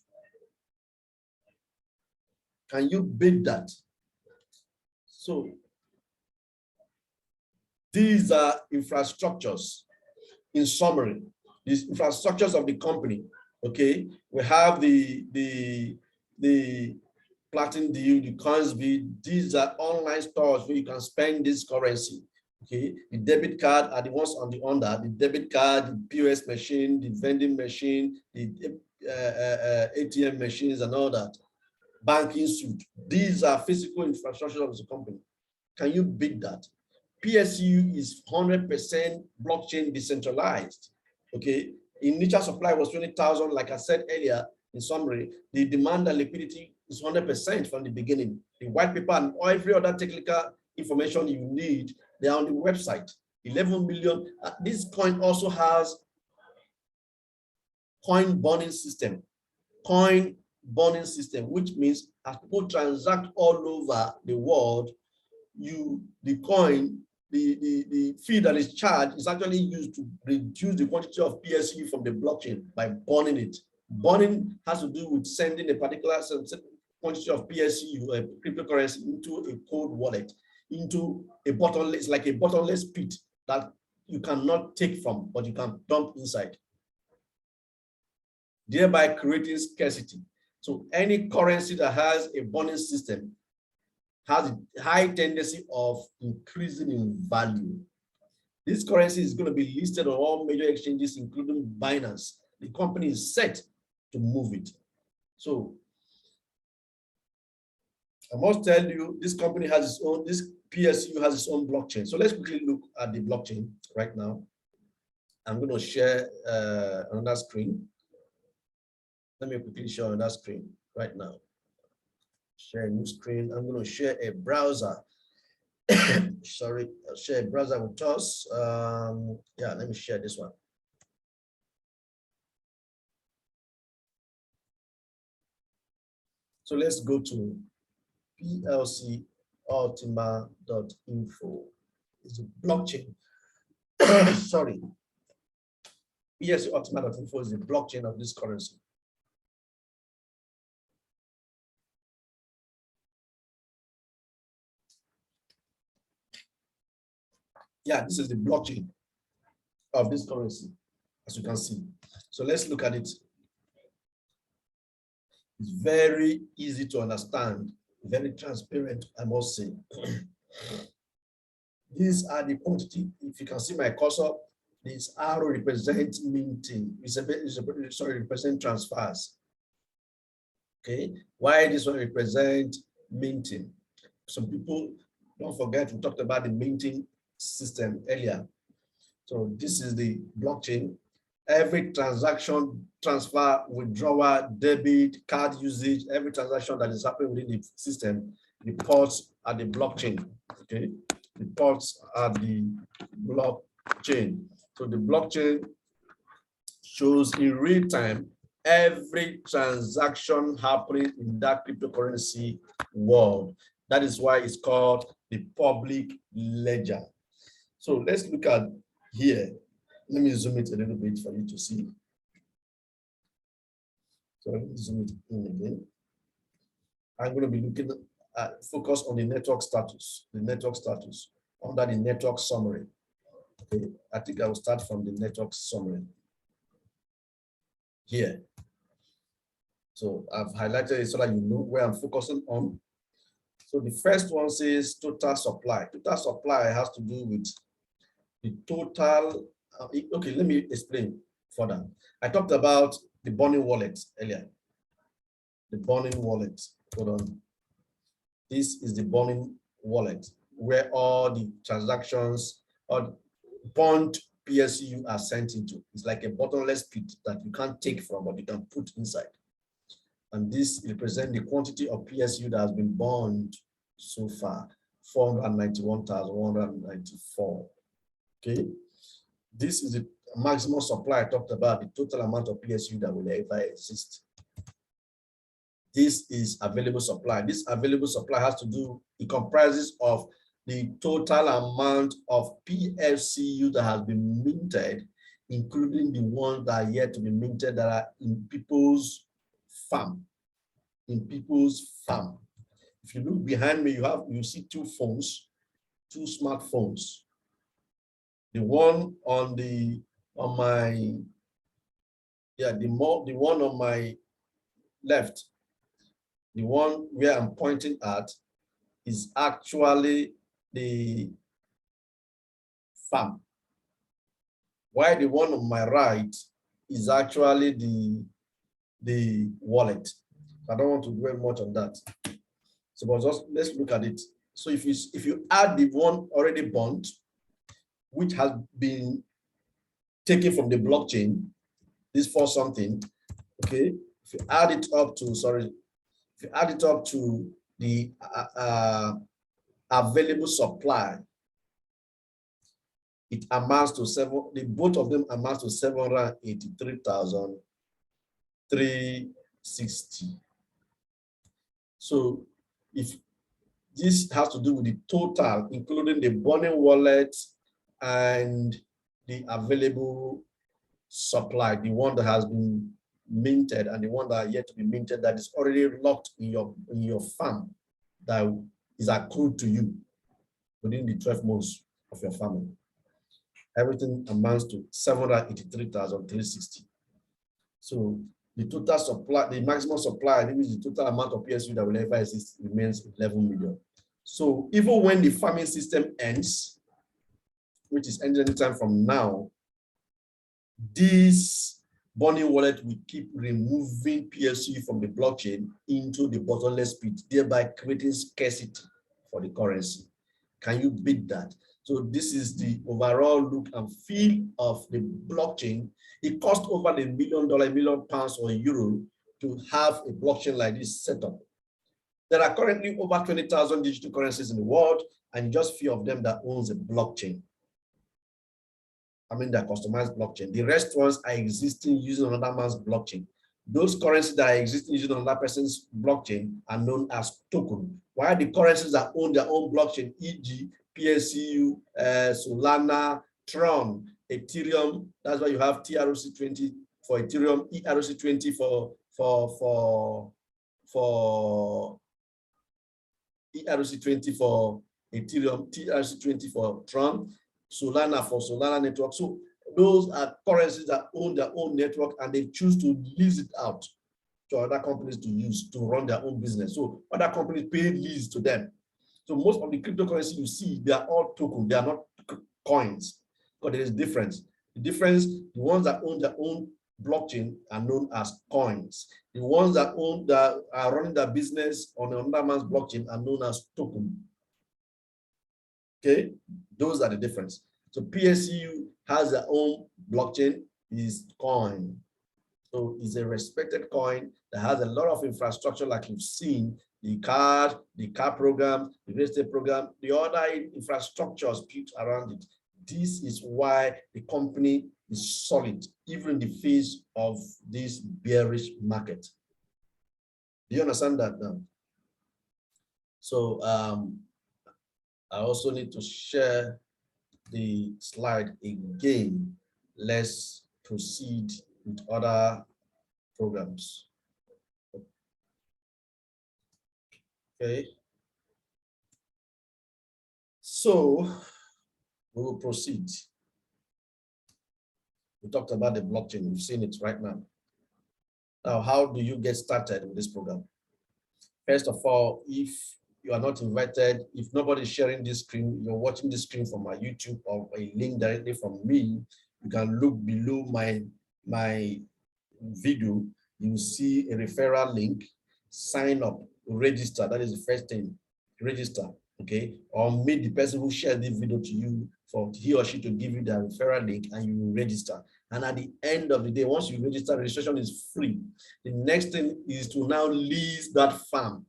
Can you beat that? So these are infrastructures. In summary, these infrastructures of the company. Okay, we have the Platinum deal, the Coinsbit. These are online stores where you can spend this currency. Okay, the debit card are the ones on the under. The debit card, the POS machine, the vending machine, the ATM machines, and all that. Banking suite. These are physical infrastructure of the company. Can you beat that? PLCU is 100% blockchain decentralized. Okay, initial supply was 20,000. Like I said earlier, in summary, the demand and liquidity is 100% from the beginning. The white paper and every other technical information you need, they are on the website. 11 million. This coin also has coin burning system. Coin burning system, which means as people transact all over the world, the coin, the fee that is charged is actually used to reduce the quantity of PLCU from the blockchain by burning it. Burning has to do with sending a particular quantity of PLCU, a cryptocurrency, into a cold wallet, into a bottomless, like a bottomless pit that you cannot take from, but you can dump inside, thereby creating scarcity. So any currency that has a burning system has a high tendency of increasing in value. This currency is going to be listed on all major exchanges, including Binance. The company is set to move it. So I must tell you, this company has its own, this PLCU has its own blockchain. So let's quickly look at the blockchain right now. I'm going to share another screen. Let me quickly show another screen right now. Share a new screen. I'm going to share a browser. Sorry, I'll share a browser with us. Yeah, let me share this one. So let's go to PLC Ultima.info. It's a blockchain. Sorry. PLC Ultima.info is the blockchain of this currency. Yeah, this is the blockchain of this currency, as you can see. So let's look at it. It's very easy to understand, very transparent, I must say. These are the quantity. If you can see my cursor, this arrow represents minting. Sorry, represent transfers. Okay, why this one represent minting? Some people Don't forget, we talked about the minting system earlier. So this is the blockchain. Every transaction, transfer, withdrawal, debit, card usage, every transaction that is happening within the system reports at the blockchain. Okay, reports at the blockchain. So the blockchain shows in real time every transaction happening in that cryptocurrency world. That is why it's called the public ledger. So let's look at here. Let me zoom it a little bit for you to see. So let me zoom it in again. I'm going to be looking at focus on the network status, under the network summary. Okay, I think I will start from the network summary here. So I've highlighted it so that you know where I'm focusing on. So the first one says total supply. Total supply has to do with the total. Okay, let me explain further. I talked about the burning wallet earlier. The burning wallet. Hold on. This is the burning wallet where all the transactions or bond PLCU are sent into. It's like a bottomless pit that you can't take from, but you can put inside. And this represents the quantity of PLCU that has been burned so far, 491,194. Okay. This is the maximum supply I talked about, the total amount of PLCU that will ever exist. This is available supply. This available supply has to do, it comprises of the total amount of PLCU that has been minted, including the ones that are yet to be minted that are in people's farm. In people's farm. If you look behind me, you see two phones, two smartphones. The one on my one on my left, the one where I'm pointing at is actually the farm. While the one on my right is actually the wallet. I don't want to dwell much on that. So but just let's look at it. So if you add the one already burned, which has been taken from the blockchain, this for something, okay? If you add it up to, the available supply, it amounts to both of them amounts to 783,360. So if this has to do with the total, including the burning wallet and the available supply, the one that has been minted and the one that are yet to be minted that is already locked in your farm that is accrued to you within the 12 months of your family. Everything amounts to 783,360. So the total supply, the maximum supply, which is the total amount of PSU that will ever exist, remains 11 million. So even when the farming system ends, which is ending anytime from now, this burning wallet will keep removing PLC from the blockchain into the bottomless pit, thereby creating scarcity for the currency. Can you beat that? So this is the overall look and feel of the blockchain. It costs over $1 million, £1 million or euro to have a blockchain like this set up. There are currently over 20,000 digital currencies in the world, and just few of them that owns a blockchain. I mean, they're customized blockchain. The rest ones are existing using another man's blockchain. Those currencies that are existing using another person's blockchain are known as token, while the currencies that own their own blockchain, e.g., PLCU, Solana, Tron, Ethereum, that's why you have TRC20 for Ethereum, ERC20 for ERC20 for Ethereum, TRC20 for Tron, Solana for Solana network. So those are currencies that own their own network and they choose to lease it out to other companies to use to run their own business. So other companies pay lease to them. So most of the cryptocurrency you see, they are all tokens, they are not coins, but there is difference. The difference, the ones that own their own blockchain are known as coins. The ones that are running their business on another man's blockchain are known as token. Okay, those are the difference. So PLCU has their own blockchain, is coin. So it's a respected coin that has a lot of infrastructure, like you've seen, the car program, the real estate program, the other infrastructures built around it. This is why the company is solid, even in the face of this bearish market. Do you understand that now? So I also need to share the slide again. Let's proceed with other programs. Okay. So we will proceed. We talked about the blockchain. We've seen it right now. Now, how do you get started with this program? First of all, if you are not invited, if nobody is sharing this screen, you're watching this screen from my YouTube or a link directly from me, you can look below my video. You will see a referral link. Sign up, register. That is the first thing. Register, okay? Or meet the person who shared this video to you for he or she to give you the referral link, and you will register. And at the end of the day, once you register, registration is free. The next thing is to now lease that farm.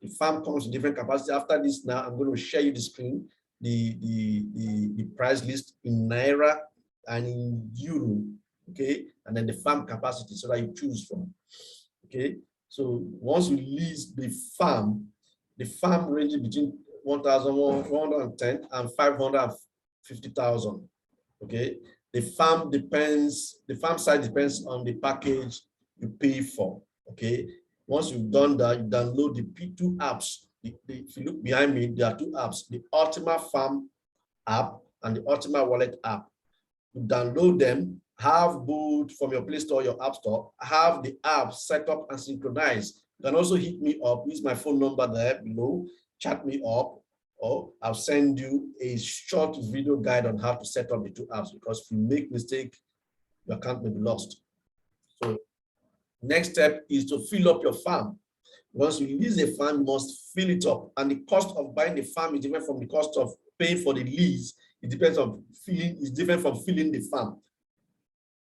The farm comes in different capacity. After this, now I'm going to share you the screen, the price list in Naira and in Euro, okay? And then the farm capacity so that you choose from, okay? So once you lease the farm ranges between 1,110 and 550,000, okay? The farm side depends on the package you pay for, okay? Once you've done that, you download the P2 apps. If you look behind me, there are two apps, the Ultima Farm app and the Ultima Wallet app. You download them, have both from your Play Store, your App Store, have the app set up and synchronized. You can also hit me up, use my phone number there below, chat me up, or I'll send you a short video guide on how to set up the two apps, because if you make mistake, your account may be lost. So next step is to fill up your farm. Once you lease a farm, you must fill it up. And the cost of buying the farm is different from the cost of paying for the lease. It depends on filling, it's different from filling the farm.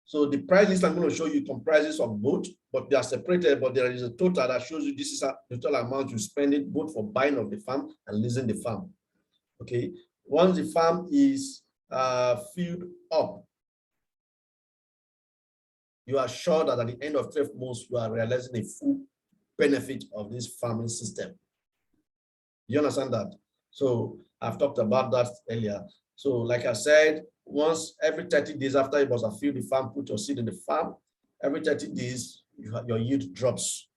So the price list I'm going to show you comprises of both, but they are separated, but there is a total that shows you this is a total amount you spend it both for buying of the farm and leasing the farm. Okay. Once the farm is filled up, you are sure that at the end of 12 months, you are realizing the full benefit of this farming system. You understand that? So I've talked about that earlier. So like I said, once every 30 days after you must have filled the farm, put your seed in the farm, every 30 days, your yield drops.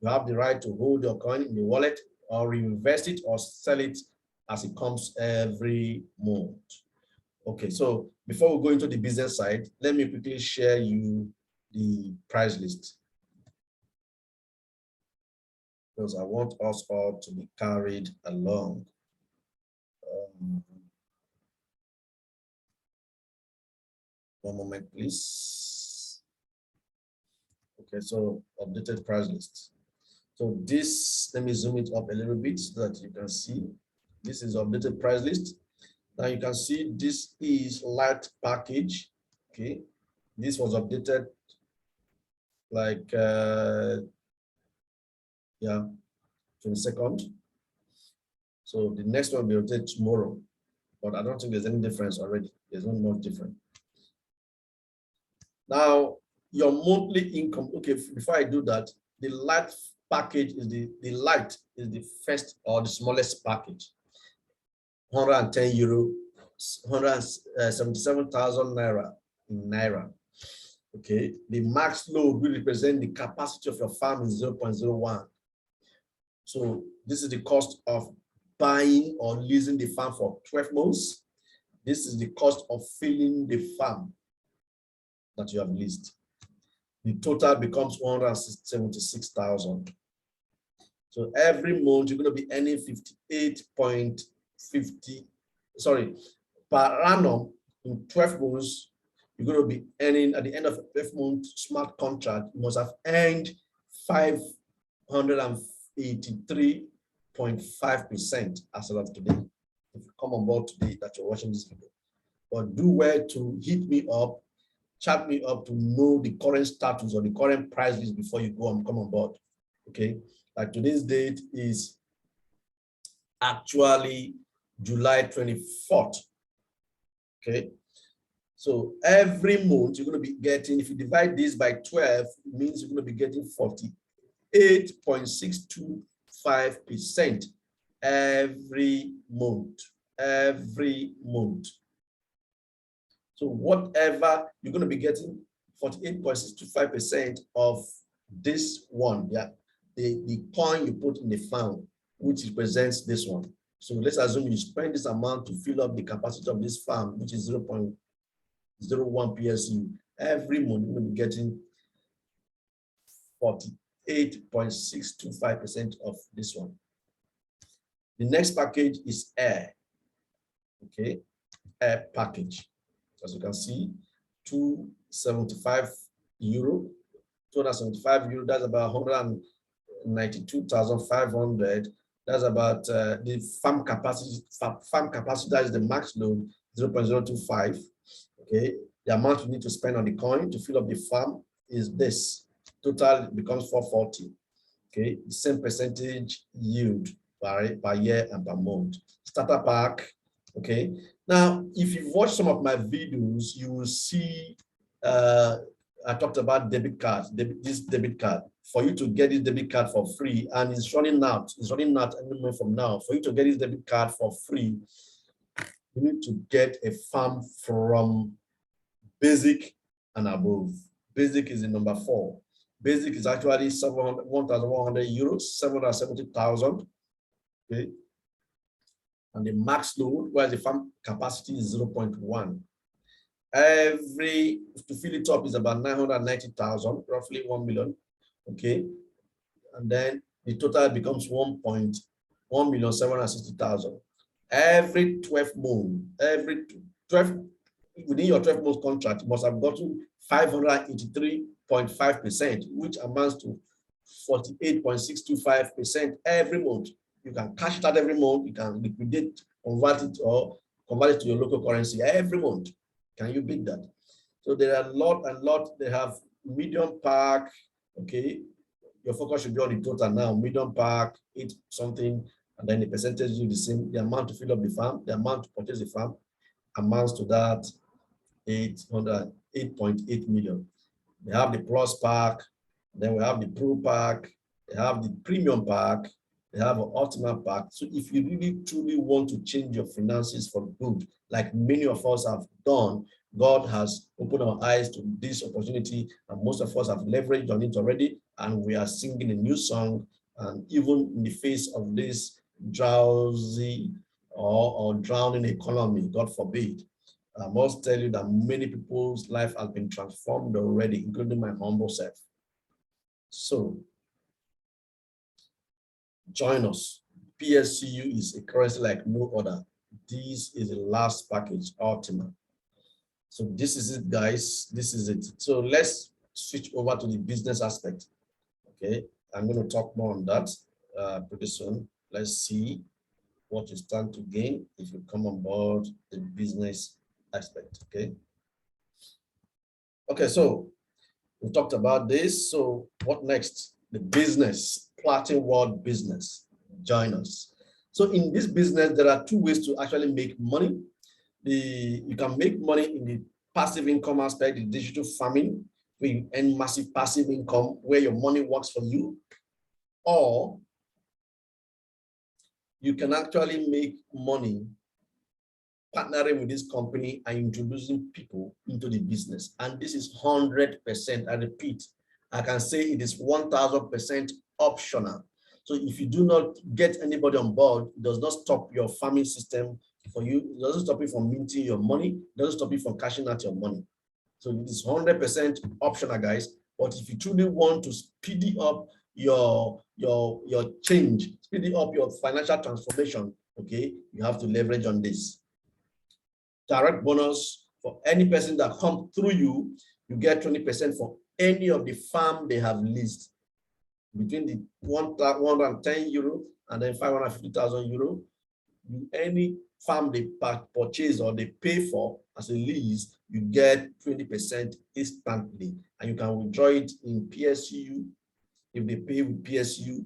You have the right to hold your coin in the wallet or reinvest it or sell it as it comes every month. Okay, so before we go into the business side, let me quickly share you the price list, because I want us all to be carried along. One moment, please. Okay, so updated price list. So this, let me zoom it up a little bit so that you can see. This is updated price list. Now you can see this is light package. Okay, this was updated like yeah, 22nd. So the next one will be updated tomorrow, but I don't think there's any difference already. There's not much different. Now your monthly income. Okay, before I do that, the light package is the light is the first or the smallest package. 110 euro, 177,000 naira in naira. Okay, the max load will represent the capacity of your farm is 0.01. So this is the cost of buying or leasing the farm for 12 months. This is the cost of filling the farm that you have leased. The total becomes 176,000. So every month you're going to be earning 58.50, sorry, per annum in 12 months, you're going to be earning at the end of the 12th month smart contract, you must have earned 583.5% as of today. if you come on board today that you're watching this video. But do well to hit me up, chat me up to know the current status or the current price list before you go and come on board. Okay, like today's date is actually July 24th. Okay, so every month you're going to be getting, if you divide this by 12, it means you're going to be getting 48.625% every month. Every month. So whatever you're going to be getting, 48.625% of this one, yeah, the coin you put in the farm, which represents this one. So let's assume you spend this amount to fill up the capacity of this farm, which is 0.01 PLCU. Every month you're going to be getting 48.625% of this one. The next package is air. Okay, air package. As you can see, 275 euro, 275 euro, that's about 192,500. That's about the farm capacity, that is the max load, 0.025. Okay, the amount you need to spend on the coin to fill up the farm is this. Total becomes 440. Okay, the same percentage yield per year and per month. Starter pack. Okay, now if you've watched some of my videos, you will see I talked about debit cards. This debit card, for you to get this debit card for free, and it's running out. It's running out any moment from now. For you to get this debit card for free, you need to get a farm from basic and above. Basic is the number 4. Basic is actually 1,100 euros, 770,000. Okay. And the max load, where the farm capacity is 0.1. To fill it up is about 990,000, roughly 1 million. Okay. And then the total becomes 1,760,000. Every 12 months, within your 12 month contract, you must have gotten 583.5%, which amounts to 48.625% every month. You can cash it out every month, you can liquidate, convert it to your local currency every month. Can you beat that? So there are a lot. They have medium pack. Okay, your focus should be on the total now. Medium pack, 8 something, and then the percentage is the same. The amount to fill up the farm, the amount to purchase the farm amounts to that 8.8 million. They have the plus pack, then we have the pro pack, they have the premium pack, they have an Ultima pack. So if you really truly want to change your finances for good, like many of us have done, God has opened our eyes to this opportunity, and most of us have leveraged on it already, and we are singing a new song. And even in the face of this drowsy or drowning economy, God forbid, I must tell you that many people's life has been transformed already, including my humble self. So join us. PLCU is a currency like no other. This is the last package, Ultima. So this is it, guys. This is it. So let's switch over to the business aspect. Okay, I'm going to talk more on that pretty soon. Let's see what you stand to gain if you come on board the business aspect. Okay, so we talked about this. So what next? The business, Platin World Business. Join us. So in this business, there are 2 ways to actually make money. You can make money in the passive income aspect, the digital farming, where you earn massive passive income, where your money works for you, or you can actually make money partnering with this company and introducing people into the business. And this is 100%. I repeat, I can say it is 1,000% optional. So if you do not get anybody on board, it does not stop your farming system for you. It doesn't stop you from minting your money. It doesn't stop you from cashing out your money. So it is 100% optional, guys. But if you truly want to speed up your change, speed up your financial transformation, okay, you have to leverage on this. Direct bonus for any person that comes through you, you get 20% for any of the farm they have leased. Between the 110 euro and then 550,000 euro, any farm they purchase or they pay for as a lease, you get 20% instantly, and you can withdraw it in PLCU if they pay with PLCU.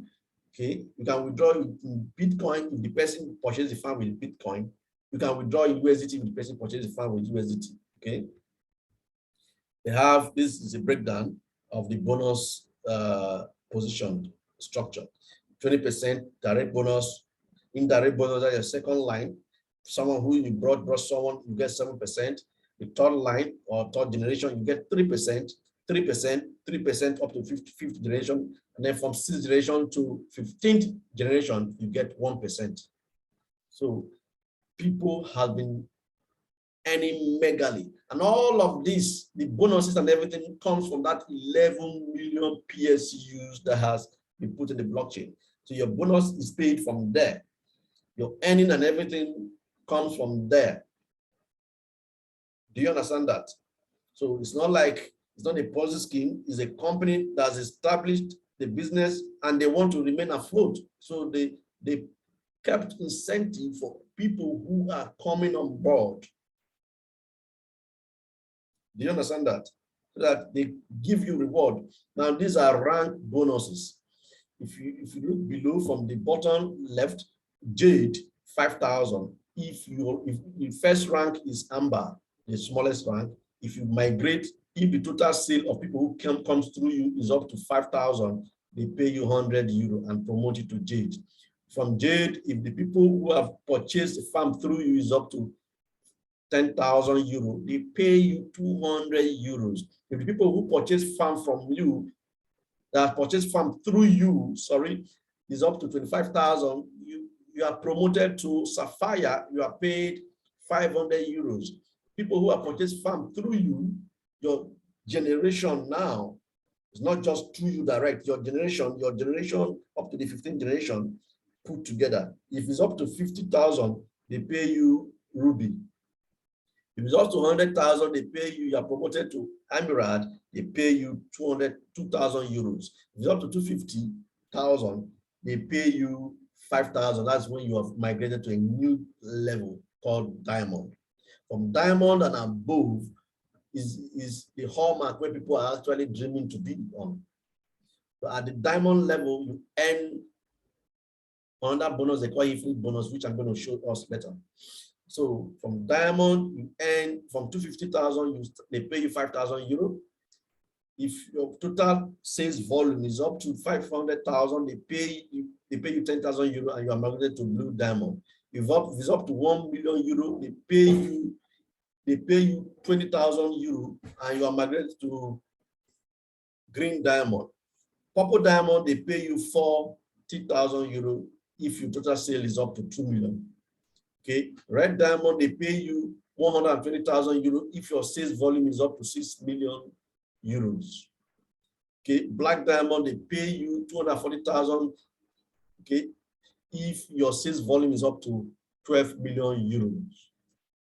Okay, you can withdraw it in Bitcoin if the person purchases the farm with Bitcoin. You can withdraw in USDT if the person purchases the farm with USDT. Okay, they have, this is a breakdown of the bonus position structure. 20% direct bonus, indirect bonus at your second line. Someone who you brought someone, you get 7%. The third line or third generation, you get 3%, 3%, 3% up to fifth generation. And then from 6th generation to 15th generation, you get 1%. So people have been earning megally. And all of this, the bonuses and everything comes from that 11 million PLCUs that has been put in the blockchain. So your bonus is paid from there. Your earning and everything comes from there. Do you understand that? So it's not like, it's not a Ponzi scheme, it's a company that's established the business and they want to remain afloat. So they kept incentive for people who are coming on board. Do you understand that? So that they give you reward. Now these are rank bonuses. If you look below from the bottom left, Jade 5,000. If the first rank is Amber, the smallest rank, if you migrate, if the total sale of people who comes through you is up to 5,000, they pay you 100 euro and promote it to Jade. From Jade, if the people who have purchased the farm through you is up to 10,000 euro, they pay you 200 euros. If the people who purchase farm from you, that purchase farm through you, sorry, is up to 25,000, you are promoted to Sapphire, you are paid 500 euros. People who have purchased farm through you, your generation now, it's not just through you direct, your generation up to the 15th generation put together. If it's up to 50,000, they pay you Ruby. If it's up to 100,000, they pay you, you are promoted to Emirate, they pay you 2,000 euros. If it's up to 250,000, they pay you 5,000. That's when you have migrated to a new level called Diamond. From Diamond and above is the hallmark where people are actually dreaming to be on. So at the Diamond level, you earn another bonus, they call infinite bonus, which I'm going to show us later. So from Diamond, you earn from 250,000, they pay you 5,000 euro. If your total sales volume is up to 500,000, they pay you 10,000 euro and you are migrated to Blue Diamond. If it's up to 1 million euro, they pay you 20,000 euro and you are migrated to Green Diamond. Purple Diamond, they pay you 40,000 euro if your total sale is up to 2 million. Okay, Red Diamond, they pay you 120,000 euros if your sales volume is up to 6 million euros. Okay, Black Diamond, they pay you 240,000. Okay, if your sales volume is up to 12 million euros.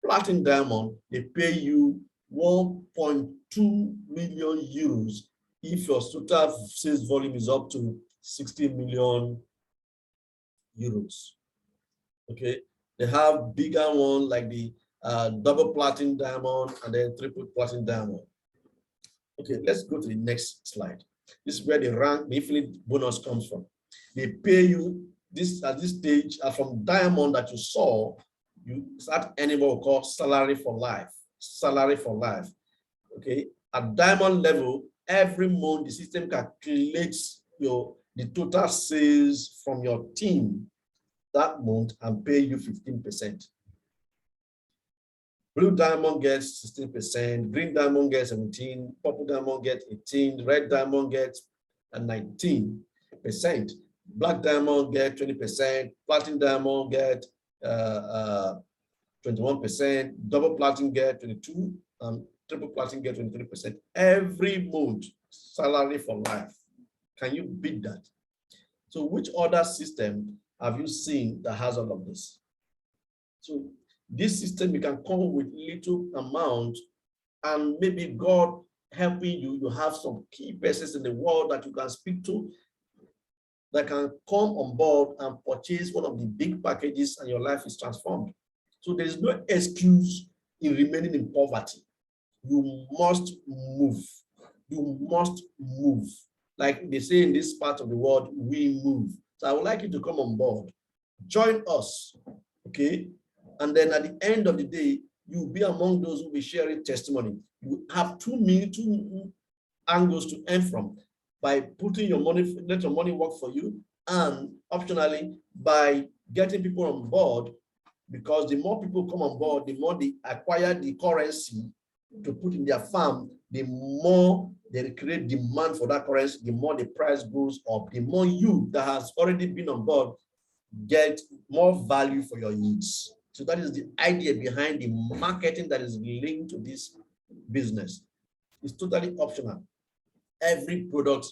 Platinum Diamond, they pay you 1.2 million euros if your total sales volume is up to 60 million euros. Okay. They have bigger one like the double platinum diamond and then triple platinum diamond. Okay, let's go to the next slide. This is where the rank, the infinite bonus comes from. They pay you this at this stage from diamond that you saw, you start earning what we call salary for life. Salary for life. Okay, at diamond level, every month the system calculates the total sales from your team that month and pay you 15%. Blue Diamond gets 16%, Green Diamond gets 17%, Purple Diamond gets 18%, Red Diamond gets 19%, Black Diamond gets 20%, Platinum Diamond gets 21%, Double Platinum gets 22%, and Triple Platinum gets 23%. Every month, salary for life. Can you beat that? So which other system have you seen that has all of this? So this system, you can come with little amount and maybe God helping you, you have some key persons in the world that you can speak to that can come on board and purchase one of the big packages and your life is transformed. So there is no excuse in remaining in poverty. You must move. You must move. Like they say in this part of the world, we move. So I would like you to come on board. Join us, okay? And then at the end of the day, you'll be among those who will be sharing testimony. You have two angles to earn from by putting your money, let your money work for you, and optionally by getting people on board, because the more people come on board, the more they acquire the currency to put in their farm, the more they create demand for that currency, the more the price goes up, the more you that has already been on board get more value for your needs. So that is the idea behind the marketing that is linked to this business. It's totally optional. Every product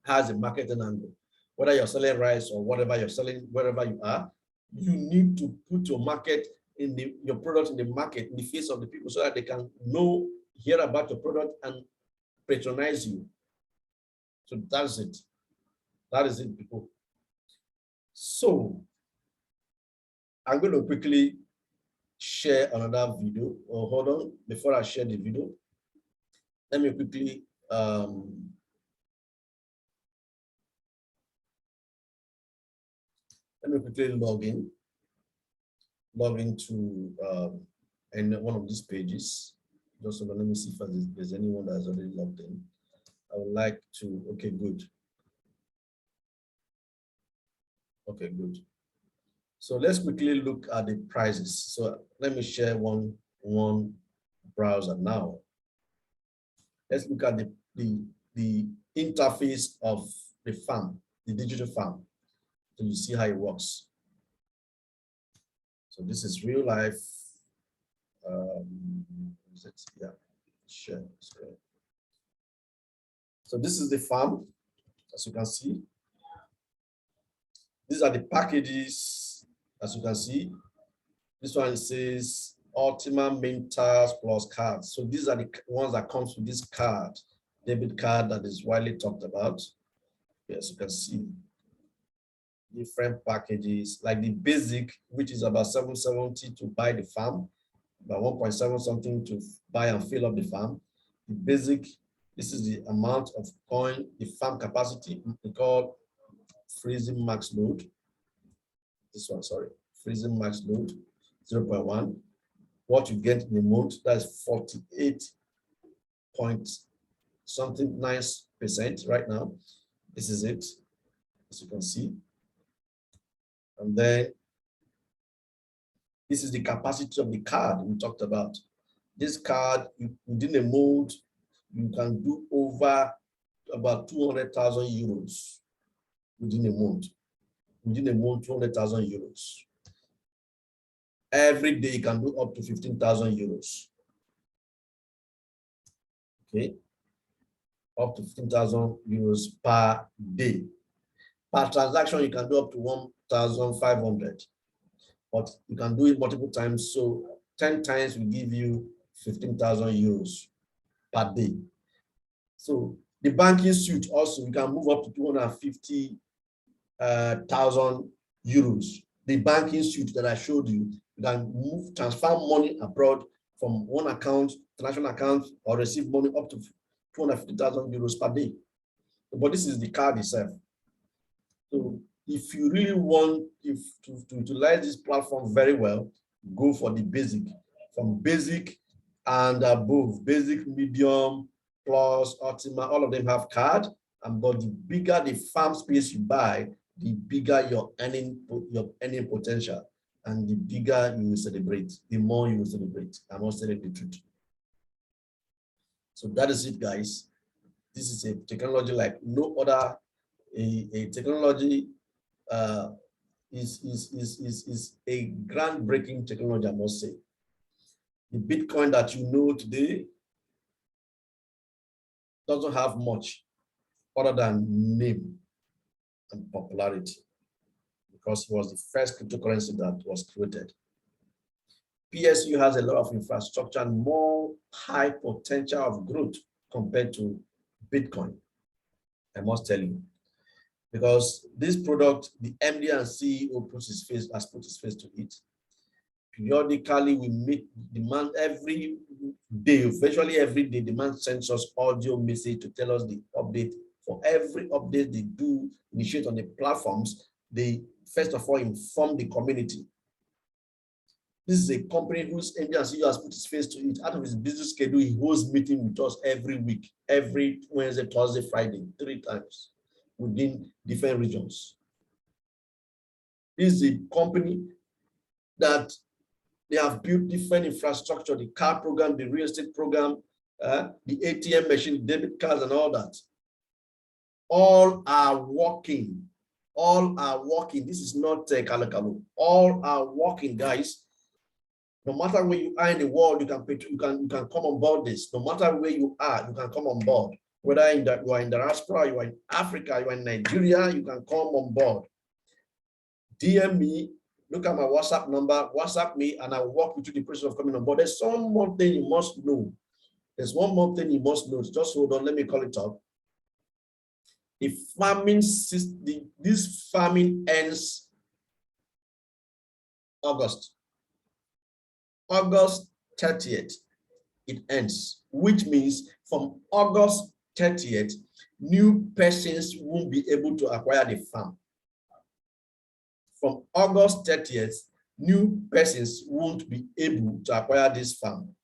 has a marketing angle. Whether you're selling rice or whatever you're selling, wherever you are, you need to put your market in your product in the market, in the face of the people, so that they can hear about your product and patronize you. So that's it. That is it, people. So I'm going to quickly share another video. Oh, hold on. Before I share the video, let me quickly log into one of these pages. Just so let me see if there's anyone that's already logged in. I would like to, okay, good. Okay, good. So let's quickly look at the prices. So let me share one browser now. Let's look at the interface of the farm, the digital farm. So you see how it works. So this is real life. Is it? Yeah, share. So this is the farm, as you can see. These are the packages, as you can see. This one says Ultima main tiles plus cards. So these are the ones that comes with this card, debit card that is widely talked about. Yes, you can see different packages, like the basic, which is about 770 to buy the farm, about 1.7 something to buy and fill up the farm. The basic, this is the amount of coin, the farm capacity, we call freezing max load. This one, sorry, freezing max load, 0.1. What you get in a month, that's 48 point something 9% right now. This is it, as you can see. And then this is the capacity of the card we talked about. This card, within a month, you can do over about 200,000 euros within a month. Within a month, 200,000 euros. Every day, you can do up to 15,000 euros. Okay, up to 15,000 euros per day. Per transaction, you can do up to 1,500, but you can do it multiple times. So 10 times will give you 15,000 euros per day. So the banking suite also, you can move up to 250,000 euros. The banking suite that I showed you, you can transfer money abroad from one account, international account, or receive money up to 250,000 euros per day. But this is the card itself. So if you really want to utilize this platform very well, go for the basic. From basic and above, basic, medium, plus, Ultima, all of them have card. But the bigger the farm space you buy, the bigger your earning potential, and the bigger you will celebrate, the more you will celebrate. I must tell you the truth. So that is it, guys. This is a technology like no other. A technology is a groundbreaking technology, I must say. The Bitcoin that you know today doesn't have much other than name and popularity, because it was the first cryptocurrency that was created. PLCU has a lot of infrastructure and more high potential of growth compared to Bitcoin, I must tell you. Because this product, the MD and CEO has put his face to it. Periodically, we meet demand every day, virtually every day. Demand sends us audio message to tell us the update. For every update they do initiate on the platforms, they first of all inform the community. This is a company whose MD and CEO has put his face to it. Out of his business schedule, he holds meeting with us every week, every Wednesday, Thursday, Friday, 3 times within different regions. This is a company that they have built different infrastructure, the car program, the real estate program, the ATM machine, debit cards, and all that. All are working. All are working. This is not Kalakalu. All are working, guys. No matter where you are in the world, you can come on board this. No matter where you are, you can come on board. Whether you are in diaspora, you are in Africa, you are in Nigeria, you can come on board. DM me, look at my WhatsApp number, WhatsApp me, and I will walk you through the process of coming on board. There's one more thing you must know. There's one more thing you must know. Just hold on, let me call it up. The farming system, this farming ends August 30th, it ends, which means from August 30th, new persons won't be able to acquire the farm. From August 30th, new persons won't be able to acquire this farm.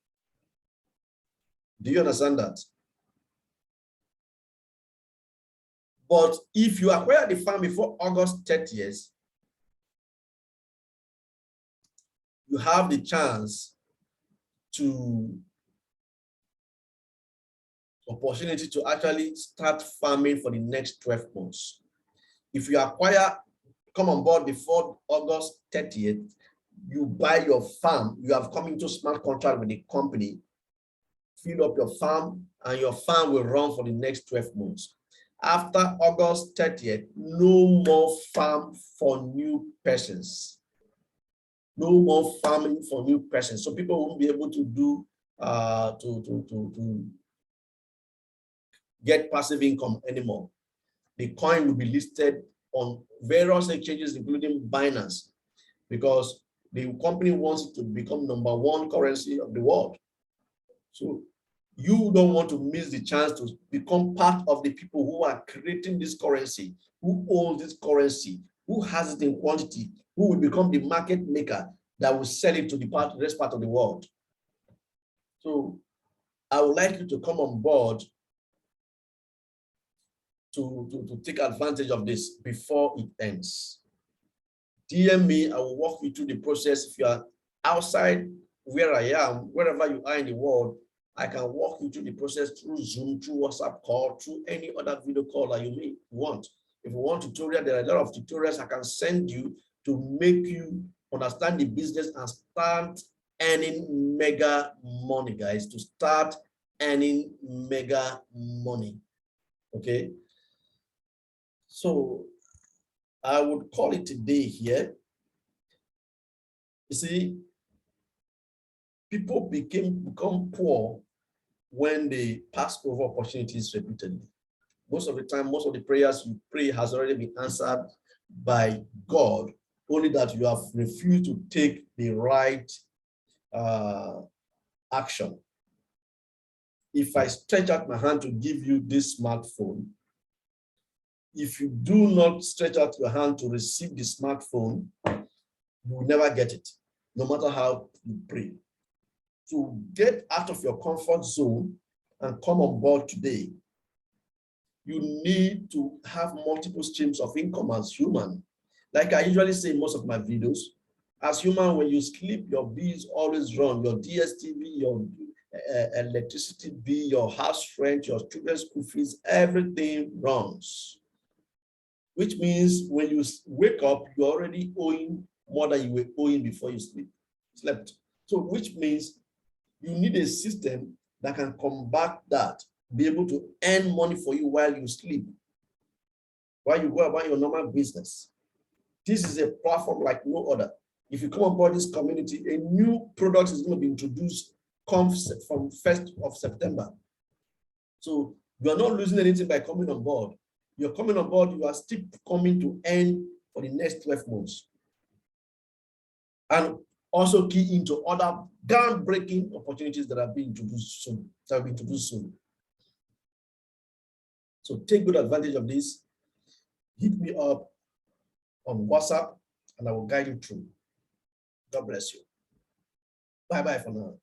Do you understand that? But if you acquire the farm before August 30th, you have the chance to opportunity to actually start farming for the next 12 months. If you come on board before August 30th, you buy your farm, you have come into smart contract with the company, fill up your farm, and your farm will run for the next 12 months. After August 30th, no more farm for new persons. No more farming for new persons. So people won't be able to do to get passive income anymore. The coin will be listed on various exchanges, including Binance, because the company wants it to become #1 currency of the world. So you don't want to miss the chance to become part of the people who are creating this currency, who own this currency, who has it in quantity, who will become the market maker that will sell it to the rest part of the world. So I would like you to come on board to take advantage of this before it ends. DM me, I will walk you through the process. If you are outside where I am, wherever you are in the world, I can walk you through the process through Zoom, through WhatsApp call, through any other video call that you may want. If you want tutorial, there are a lot of tutorials I can send you to make you understand the business and start earning mega money, guys, to start earning mega money. Okay. So I would call it a day here. You see, people become poor when they pass over opportunities repeatedly. Most of the time, most of the prayers you pray has already been answered by God, only that you have refused to take the right action. If I stretch out my hand to give you this smartphone, if you do not stretch out your hand to receive the smartphone, you will never get it, no matter how you pray. To get out of your comfort zone and come on board today, you need to have multiple streams of income as human. Like I usually say in most of my videos, as human, when you sleep, your bills always run. Your DSTV, your electricity bill, your house rent, your children's school fees, everything runs. Which means when you wake up, you're already owing more than you were owing before you slept. So which means you need a system that can combat that, be able to earn money for you while you sleep, while you go about your normal business. This is a platform like no other. If you come on board this community, a new product is going to be introduced from 1st of September. So you are not losing anything by coming on board. You're coming on board, you are still coming to earn for the next 12 months. And Also key into other groundbreaking opportunities that are being introduced soon. So take good advantage of this. Hit me up on WhatsApp and I will guide you through. God bless you. Bye-bye for now.